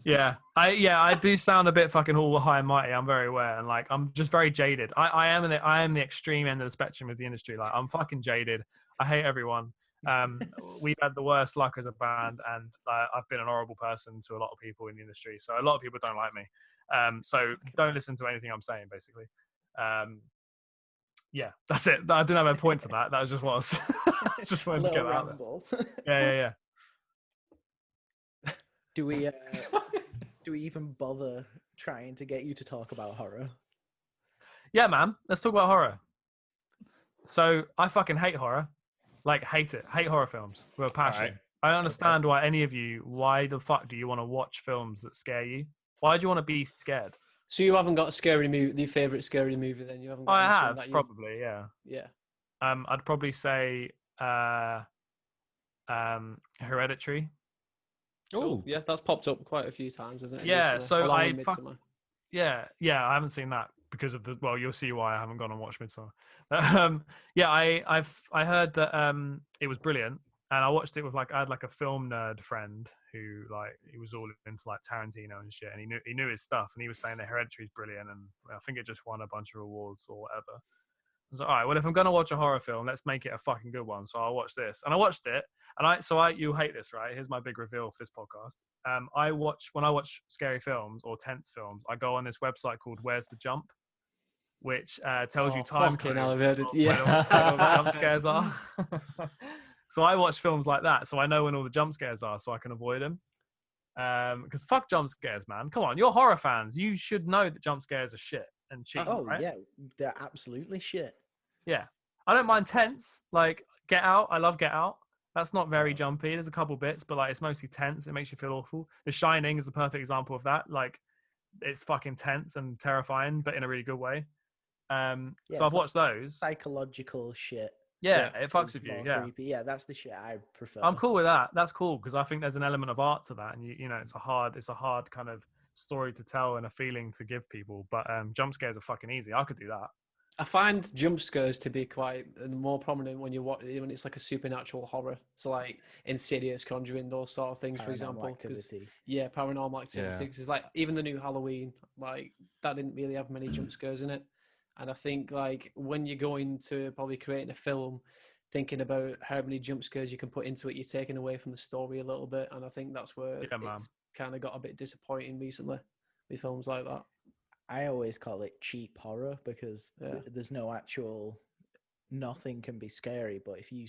Yeah, I do sound a bit fucking all high and mighty. I'm very aware, and like I'm just very jaded. I am the extreme end of the spectrum of the industry. Like, I'm fucking jaded. I hate everyone. We've had the worst luck as a band, and I've been an horrible person to a lot of people in the industry. So a lot of people don't like me. So don't listen to anything I'm saying, basically. Yeah, that's it. I didn't have a point to that. That was just what I was just wanted to get that out there. Yeah. Do we even bother trying to get you to talk about horror? Yeah, man. Let's talk about horror. So I fucking hate horror. Like, hate it. Hate horror films with a passion. Right. I don't understand why the fuck do you want to watch films that scare you? Why do you want to be scared? So you haven't got a scary movie, your favourite scary movie then? You haven't got I have, probably, yeah. Yeah. I'd probably say Hereditary. Oh, yeah, that's popped up quite a few times, isn't it? Yeah, so Yeah, I haven't seen that because of the. Well, you'll see why I haven't gone and watched Midsommar. Yeah, I heard that it was brilliant, and I watched it with I had a film nerd friend who he was all into Tarantino and shit, and he knew his stuff, and he was saying that Hereditary is brilliant, and I think it just won a bunch of awards or whatever. I was like, all right, well, if I'm gonna watch a horror film, let's make it a fucking good one. So I'll watch this, and I watched it, and you'll hate this, right? Here's my big reveal for this podcast. When I watch scary films or tense films, I go on this website called Where's the Jump, which tells you time codes I've heard it. where all the jump scares are. So I watch films like that, so I know when all the jump scares are, so I can avoid them. Because fuck jump scares, man. Come on, you're horror fans. You should know that jump scares are shit and cheap. Oh right? yeah, they're absolutely shit. Yeah, I don't mind tense. Get Out, I love Get Out. That's not very jumpy. There's a couple bits, but it's mostly tense. It makes you feel awful. The Shining is the perfect example of that. It's fucking tense and terrifying, but in a really good way. So I've watched those. Psychological shit. Yeah, it fucks with you. Yeah, creepy. Yeah, that's the shit I prefer. I'm cool with that. That's cool because I think there's an element of art to that, and you know, it's a hard kind of story to tell and a feeling to give people. But jump scares are fucking easy. I could do that. I find jump scares to be quite more prominent when when it's a supernatural horror. So Insidious, Conjuring, those sort of things, for example. Activity. Yeah, Paranormal Activity. Because even the new Halloween, that didn't really have many jump scares in it. And I think when you're going to probably creating a film, thinking about how many jump scares you can put into it, you're taking away from the story a little bit. And I think that's where it's kind of got a bit disappointing recently with films like that. I always call it cheap horror because there's nothing can be scary. But if you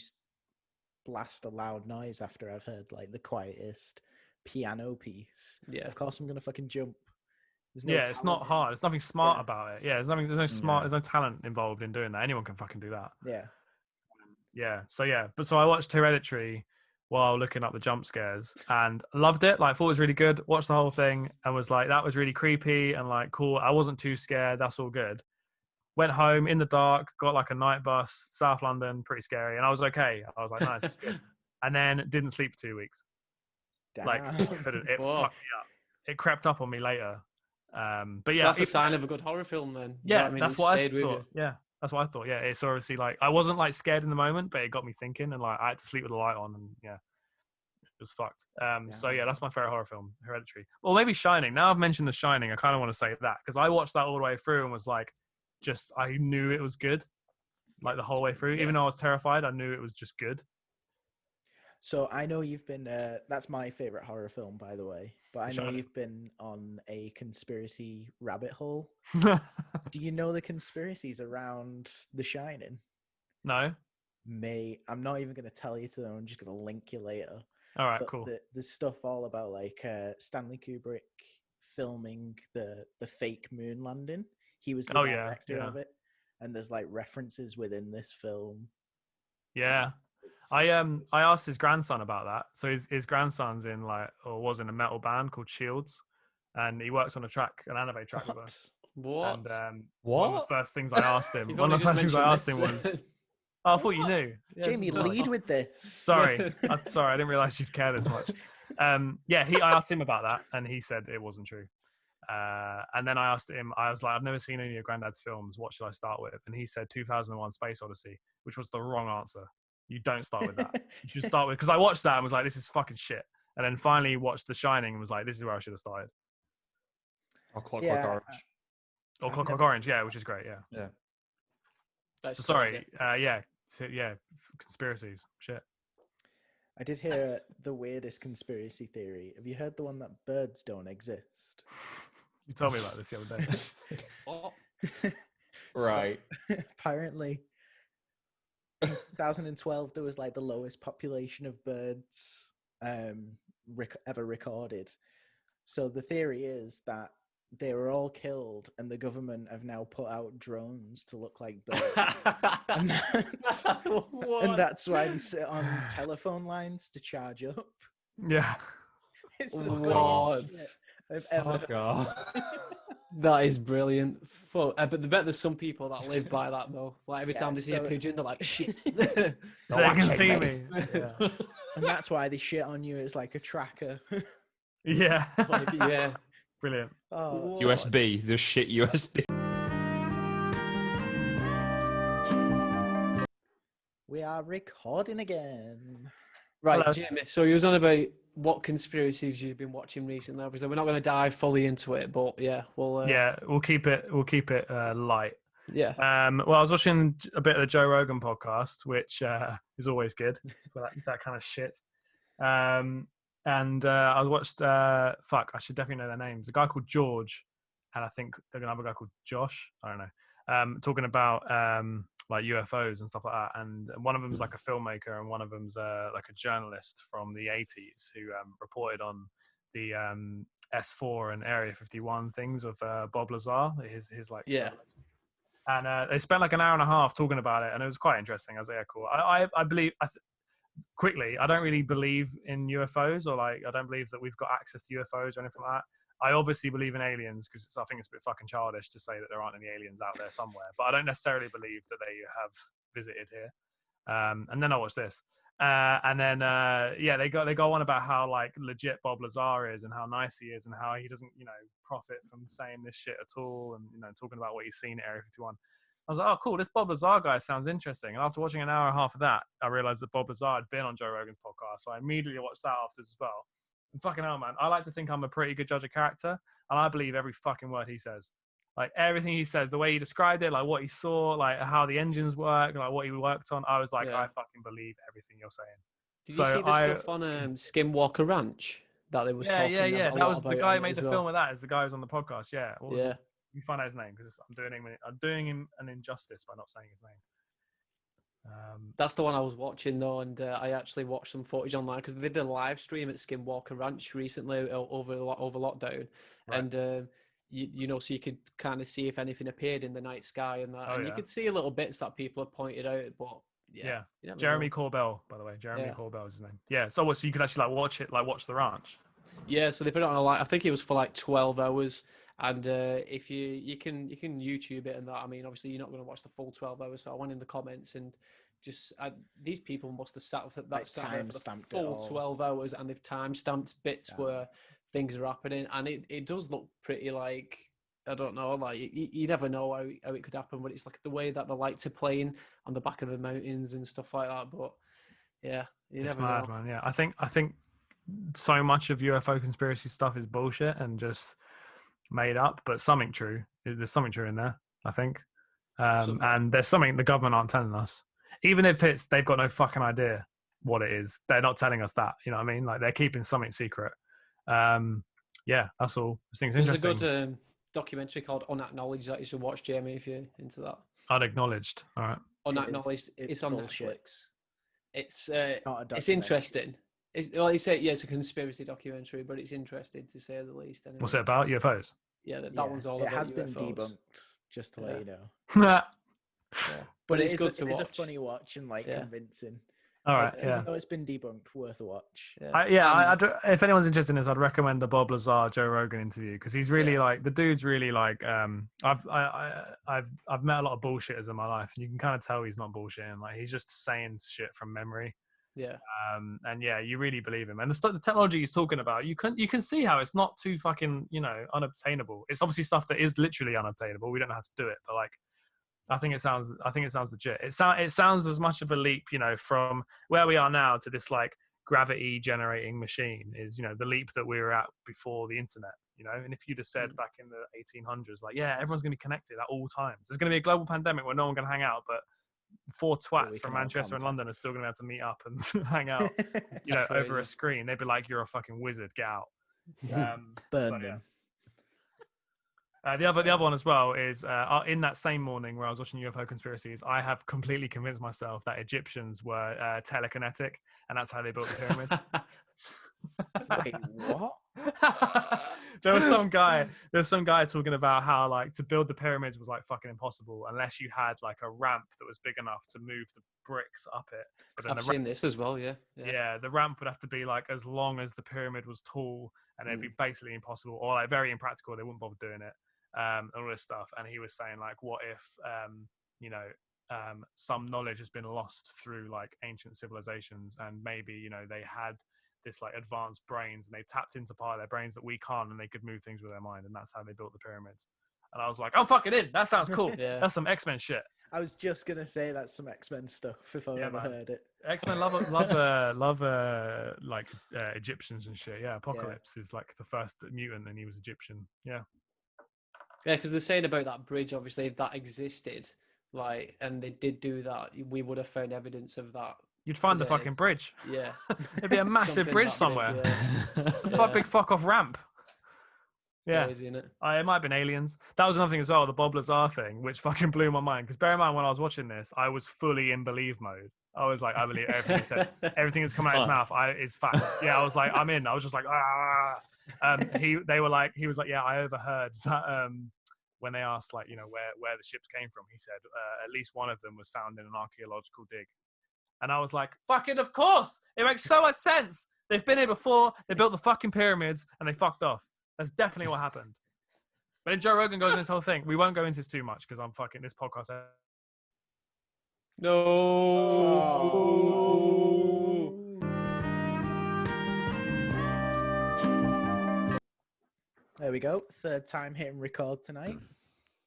blast a loud noise after I've heard the quietest piano piece, of course I'm going to fucking jump. It's not hard. There's nothing smart about it. Yeah, there's no talent involved in doing that. Anyone can fucking do that. Yeah. So I watched Hereditary while looking up the jump scares and loved it. Thought it was really good. Watched the whole thing and was that was really creepy and cool. I wasn't too scared. That's all good. Went home in the dark, got a night bus, South London, pretty scary, and I was okay. I was nice, it's good. And then didn't sleep for 2 weeks. Damn. It fucked me up. It crept up on me later. But yeah, so that's a sign of a good horror film then. Yeah, that's what I thought. Yeah, that's what I thought. Yeah, it's obviously I wasn't scared in the moment, but it got me thinking, and I had to sleep with the light on, and it was fucked. So yeah, that's my favorite horror film, Hereditary. Well, maybe Shining. Now I've mentioned The Shining, I kind of want to say that because I watched that all the way through and was I knew it was good, the whole way through. Even though I was terrified, I knew it was just good. So I know you've been, that's my favorite horror film, by the way, but I know you've been on a conspiracy rabbit hole. Do you know the conspiracies around The Shining? No. I'm not even going to tell you to them. I'm just going to link you later. All right, cool. There's stuff all about Stanley Kubrick filming the fake moon landing. He was the director of it. And there's references within this film. Yeah. I asked his grandson about that. So his grandson's was in a metal band called Shields, and he works on an ANAVE track with us. What? And one of the first things I asked him was, "Oh, I thought you knew." Jamie, lead with this. Sorry, I didn't realize you'd care this much. I asked him about that, and he said it wasn't true. And then I asked him, I was I've never seen any of your granddad's films. What should I start with? And he said 2001: Space Odyssey, which was the wrong answer. You don't start with that. You should start with, because I watched that and was this is fucking shit. And then finally watched The Shining and was this is where I should have started. Or Clockwork Orange. Or Clockwork Orange, which is great, yeah. So sorry, conspiracies, shit. I did hear the weirdest conspiracy theory. Have you heard the one that birds don't exist? You told me about this the other day. What? Right. So, apparently, in 2012, there was the lowest population of birds ever recorded. So the theory is that they were all killed, and the government have now put out drones to look like birds. and that's why they sit on telephone lines to charge up. Yeah. It's the what? I've ever God. That is brilliant. But I bet there's some people that live by that though. Every time they see a pigeon, they're like, shit. They can see me. Yeah. And that's why they shit on you as a tracker. Yeah. Yeah. Brilliant. Oh, USB, the shit USB. we are recording again. Right, Hello. Jamie. So you was on about what conspiracies you've been watching recently. Obviously, we're not going to dive fully into it, but yeah, we'll. Yeah, we'll keep it light. Yeah. Well, I was watching a bit of the Joe Rogan podcast, which is always good for that kind of shit. And I watched fuck, I should definitely know their names. A guy called George, and I think they're gonna have a guy called Josh. I don't know. Talking about like UFOs and stuff like that. And one of them's like a filmmaker, and one of them's like a journalist from the 80s who reported on the S4 and Area 51 things of Bob Lazar. His like Yeah. and they spent like an hour and a half talking about it, and it was quite interesting. I was like, yeah, cool. I believe quickly, I don't really believe in UFOs, or like I don't believe that we've got access to UFOs or anything like that. I obviously believe in aliens because I think it's a bit fucking childish to say that there aren't any aliens out there somewhere, but I don't necessarily believe that they have visited here. And then I watched this, and then yeah, they go on about how like legit Bob Lazar is and how nice he is and how he doesn't profit from saying this shit at all, and talking about what he's seen at Area 51. I was like, oh, cool, this Bob Lazar guy sounds interesting. And after watching an hour and a half of that, I realized that Bob Lazar had been on Joe Rogan's podcast. So I immediately watched that afterwards as well. And fucking hell, man, I like to think I'm a pretty good judge of character, and I believe every fucking word he says. Like everything he says, the way he described it, like what he saw, like how the engines work, like what he worked on, I was like, Yeah. I fucking believe everything you're saying. Did you see the stuff on Skinwalker Ranch that they was talking about? Yeah. That was the guy who made the film of that. Is the guy who's on the podcast? Yeah. Yeah. You find out his name because I'm doing him an injustice by not saying his name. That's the one I was watching though, and I actually watched some footage online because they did a live stream at Skinwalker Ranch recently over lockdown, Right. and so you could kind of see if anything appeared in the night sky and that, Oh, and yeah. you could see little bits that people have pointed out, but yeah. You never Jeremy know. Corbell, by the way. Jeremy Yeah. Corbell is his name. Yeah. So you could actually watch the ranch. Yeah, so they put it on I think it was for like 12 hours. And if you can YouTube it and that. I mean, obviously you're not going to watch the full 12 hours. So I went in the comments and just these people must have sat for Like sat there for the time-stamped it full all. 12 hours, and they've time stamped bits where things are happening, and it does look pretty like, I don't know, like you never know how it could happen, but it's like the way that the lights are playing on the back of the mountains and stuff like that. But yeah, you It's never mad, know. man. Yeah, I think so much of UFO conspiracy stuff is bullshit and just made up, but there's something true in there, I think. And there's something the government aren't telling us, even if they've got no fucking idea what it is. They're not telling us that, you know what I mean? Like they're keeping something secret. Yeah, that's all. I think it's There's interesting. a good documentary called Unacknowledged that you should watch, Jamie, if you're into that. Unacknowledged. All right. Unacknowledged. It's It's on bullshit. Netflix. It's not a it's documentary. interesting. It's a conspiracy documentary, but it's interesting to say the least. Anyway. What's it about? UFOs. Yeah, that one's all it about has been UFOs. debunked, just to let you know. Yeah. But it's it is good to it is watch. a funny watch and like Yeah. convincing. All right. Like, Yeah. even though it's been debunked, worth a watch. Yeah. If anyone's interested in this, I'd recommend the Bob Lazar Joe Rogan interview because he's really like the dude's really like. I've met a lot of bullshitters in my life, and you can kind of tell he's not bullshitting. Like he's just saying shit from memory. Yeah. And yeah, you really believe him. And the technology he's talking about, you can see how it's not too fucking unobtainable. It's obviously stuff that is literally unobtainable. We don't know how to do it, but like. I think it sounds legit. It sounds as much of a leap, from where we are now to this like gravity generating machine is, the leap that we were at before the internet, And if you'd have said back in the 1800s, like, yeah, everyone's going to be connected at all times. There's going to be a global pandemic where no one's going to hang out, but 4 twats we from can have Manchester and contact. London are still going to be able to meet up and hang out, over a Crazy. screen. They'd be like, "You're a fucking wizard. Get out." Burn so, yeah. them. The other one as well is in that same morning where I was watching UFO conspiracies, I have completely convinced myself that Egyptians were telekinetic, and that's how they built the pyramids. Wait, what? There was some guy talking about how like to build the pyramids was like fucking impossible unless you had like a ramp that was big enough to move the bricks up it. But then I've seen this as well. Yeah. the ramp would have to be like as long as the pyramid was tall, and it'd be basically impossible or like very impractical. They wouldn't bother doing it. And all this stuff. And he was saying like, what if some knowledge has been lost through like ancient civilizations, and maybe they had this like advanced brains, and they tapped into part of their brains that we can't, and they could move things with their mind, and that's how they built the pyramids. And I was like, I'm fucking in. That sounds cool. Yeah. That's some X-Men shit. I was just gonna say that's some X-Men stuff if I ever heard it. X-Men love like Egyptians and shit. Yeah, Apocalypse is like the first mutant, and he was Egyptian. Yeah. Yeah, because they're saying about that bridge, obviously, if that existed, like, and they did do that, we would have found evidence of that. You'd find the today. fucking bridge. Yeah. It'd be a massive Something bridge that somewhere. big, A big fuck off ramp. Yeah. Crazy, innit? It might have been aliens. That was another thing as well, the Bob Lazar thing, which fucking blew my mind. Because bear in mind, when I was watching this, I was fully in believe mode. I was like, I believe everything he said. Everything that's come out of his mouth is fact. Yeah, I was like, I'm in. I was just like, ah. He was like, yeah, I overheard that when they asked, like, you know, where the ships came from, he said at least one of them was found in an archaeological dig. And I was like, fucking of course. It makes so much sense. They've been here before. They built the fucking pyramids and they fucked off. That's definitely what happened. But then Joe Rogan goes in this whole thing. We won't go into this too much because I'm fucking this podcast. No. There we go. Third time hitting record tonight.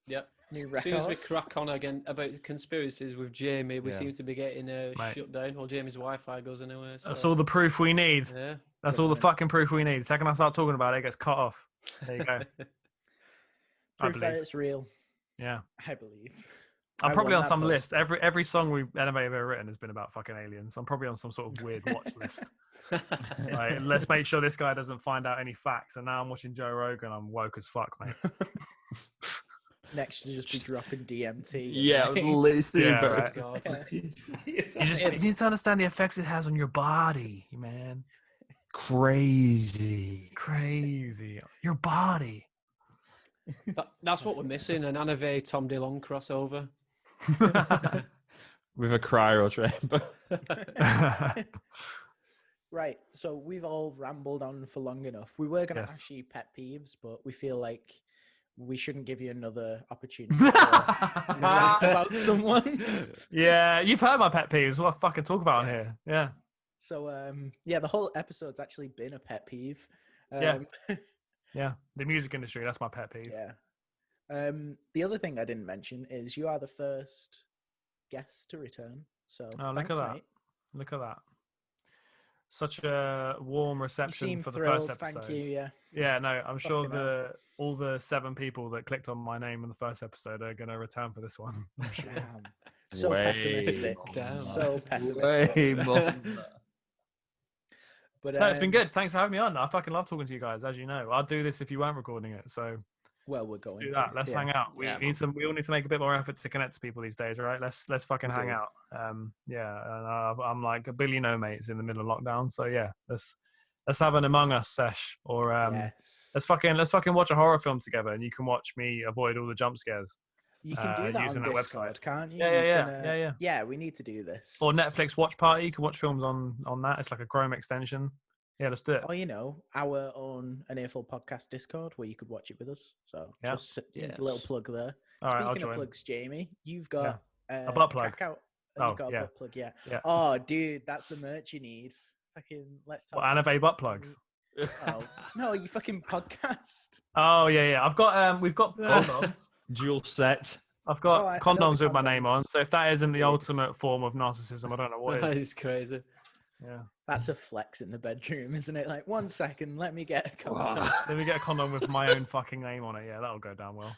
Yep. New As soon as we record. crack on again about conspiracies with Jamie, we seem to be getting shut down. Well, Jamie's Wi-Fi goes anywhere. So. That's all the proof we need. Yeah. That's all the fucking proof we need. The second I start talking about it, it gets cut off. There you go. Proof that it's real. Yeah. I believe. I'm probably on some list. list. Every song ANAVE ever written has been about fucking aliens. I'm probably on some sort of weird watch list. Like, let's make sure this guy doesn't find out any facts. And now I'm watching Joe Rogan. I'm woke as fuck, mate. Next to just be dropping DMT. Yeah, I was listening. Yeah, right. God. You need to understand the effects it has on your body, man. Crazy. Your body. That's what we're missing, an ANAVE Tom DeLonge crossover. With a cryo chamber. Right, so we've all rambled on for long enough. We were going to Yes. ask you pet peeves, but we feel like we shouldn't give you another opportunity to rant about someone. Yeah, you've heard my pet peeves. What I fucking talk about on here. Yeah. So, the whole episode's actually been a pet peeve. Yeah. The music industry, that's my pet peeve. Yeah. The other thing I didn't mention is you are the first guest to return. So, Oh, look thanks, at that. mate. Look at that. Such a warm You reception seem for the thrilled, first episode. thank you, yeah. Yeah, no, I'm sure Fucking hell. all the 7 people that clicked on my name in the first episode are going to return for this one. I'm sure. Damn. So Way pessimistic. more Damn. than So that. pessimistic. Way more than that. But No, it's been good. Thanks for having me on. I fucking love talking to you guys, as you know. I'd do this if you weren't recording it. So Well, we're let's going do that. Let's hang out. We all need to make a bit more effort to connect to people these days, right? Let's fucking hang out. And I'm like a billion mates in the middle of lockdown. So yeah, let's have an Among Us sesh, or Yes. let's fucking watch a horror film together, and you can watch me avoid all the jump scares. You can do that using on that Discord, website. can't you? Yeah. Yeah, we need to do this. Or Netflix Watch Party. You can watch films on that. It's like a Chrome extension. Yeah, let's do it. Or, our own An Earful podcast Discord where you could watch it with us. So Yeah. just a little plug there. All right, I'll Speaking of join. plugs, Jamie, you've got A butt plug. Track Out. Oh, You've got a yeah. butt plug, yeah. Yeah. Oh, dude, that's the merch you need. Fucking, let's talk. What, ANAVE butt plugs? Oh, no, you fucking podcast. Oh yeah. I've got we've got condoms. Dual set. I've got Oh, I know condoms the with my name on. condoms. So if that isn't the Yes. ultimate form of narcissism, I don't know what That is. is crazy. Yeah. That's a flex in the bedroom, isn't it? Like, 1 second, let me get a condom. Let me get a condom with my own fucking name on it. Yeah, that'll go down well.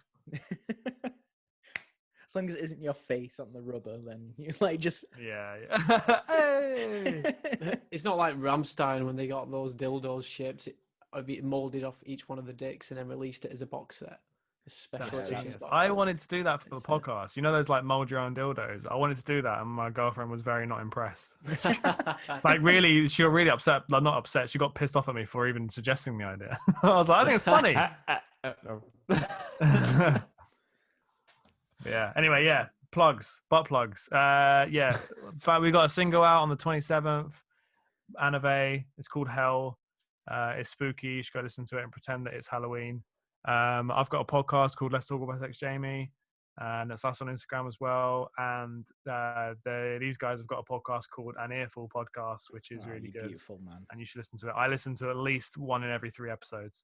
As long as it isn't your face on the rubber, then you like just. Yeah. Hey! It's not like Rammstein when they got those dildos shaped, molded off each one of the dicks and then released it as a box set. A special That's edition genius. box I set. wanted to do that for the It's, podcast. You know those like mold your own dildos? I wanted to do that, and my girlfriend was very not impressed. Like really, she got really upset. Like not upset. She got pissed off at me for even suggesting the idea. I was like, I think it's funny. Yeah. Anyway, yeah. Plugs, butt plugs. Yeah. In fact, we got a single out on the 27th. ANAVE. It's called Hell. It's spooky. You should go listen to it and pretend that it's Halloween. I've got a podcast called Let's Talk About Sex Jamie. and that's us on Instagram as well. And these guys have got a podcast called An Earful Podcast, which is really good. Beautiful, man. And you should listen to it. I listen to at least one in every 3 episodes.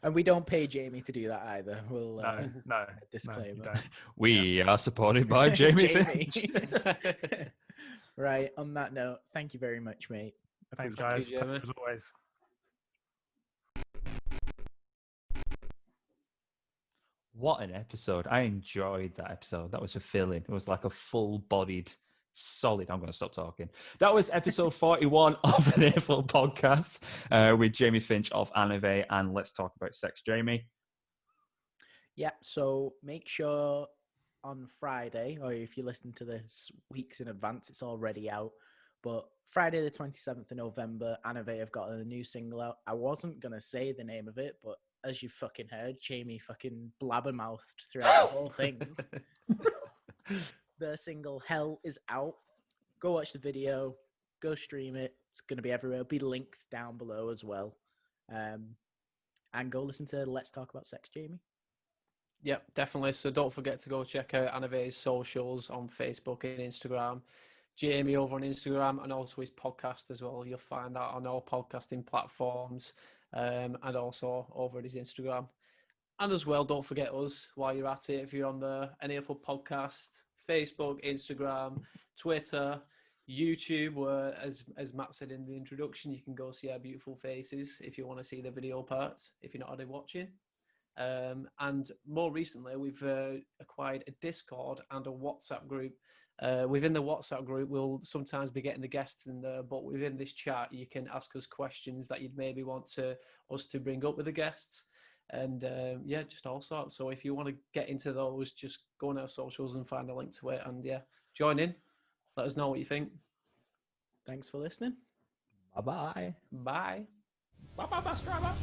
And we don't pay Jamie to do that either. We'll no, disclaimer. you don't. We are supported by Jamie Jamie. Finch. Right. On that note, thank you very much, mate. Thanks, Appreciate guys. you, Jamie. As always. What an episode. I enjoyed that episode. That was fulfilling. It was like a full-bodied, solid... I'm going to stop talking. That was episode 41 of an Earful podcast with Jamie Finch of ANAVE and Let's Talk About Sex. Jamie? Yeah, so make sure on Friday, or if you listen to this weeks in advance, it's already out. But Friday the 27th of November, ANAVE have got a new single out. I wasn't going to say the name of it, but as you fucking heard, Jamie fucking blabbermouthed throughout the whole thing. The single Hell is out. Go watch the video. Go stream it. It's going to be everywhere. It'll be linked down below as well. And go listen to Let's Talk About Sex, Jamie. Yep, definitely. So don't forget to go check out ANAVE'S socials on Facebook and Instagram. Jamie over on Instagram, and also his podcast as well. You'll find that on all podcasting platforms, and also over at his Instagram. And as well, don't forget us while you're at it. If you're on the Earful podcast, Facebook, Instagram, Twitter, YouTube, where, as Matt said in the introduction, you can go see our beautiful faces if you want to see the video parts, if you're not already watching. And more recently, we've acquired a Discord and a WhatsApp group. Within the WhatsApp group, we'll sometimes be getting the guests in there, but within this chat, you can ask us questions that you'd maybe want us to bring up with the guests. And yeah, just all sorts. So if you want to get into those, just go on our socials and find a link to it. And yeah, join in. Let us know what you think. Thanks for listening. Bye-bye. Bye. Bye-bye, bus driver.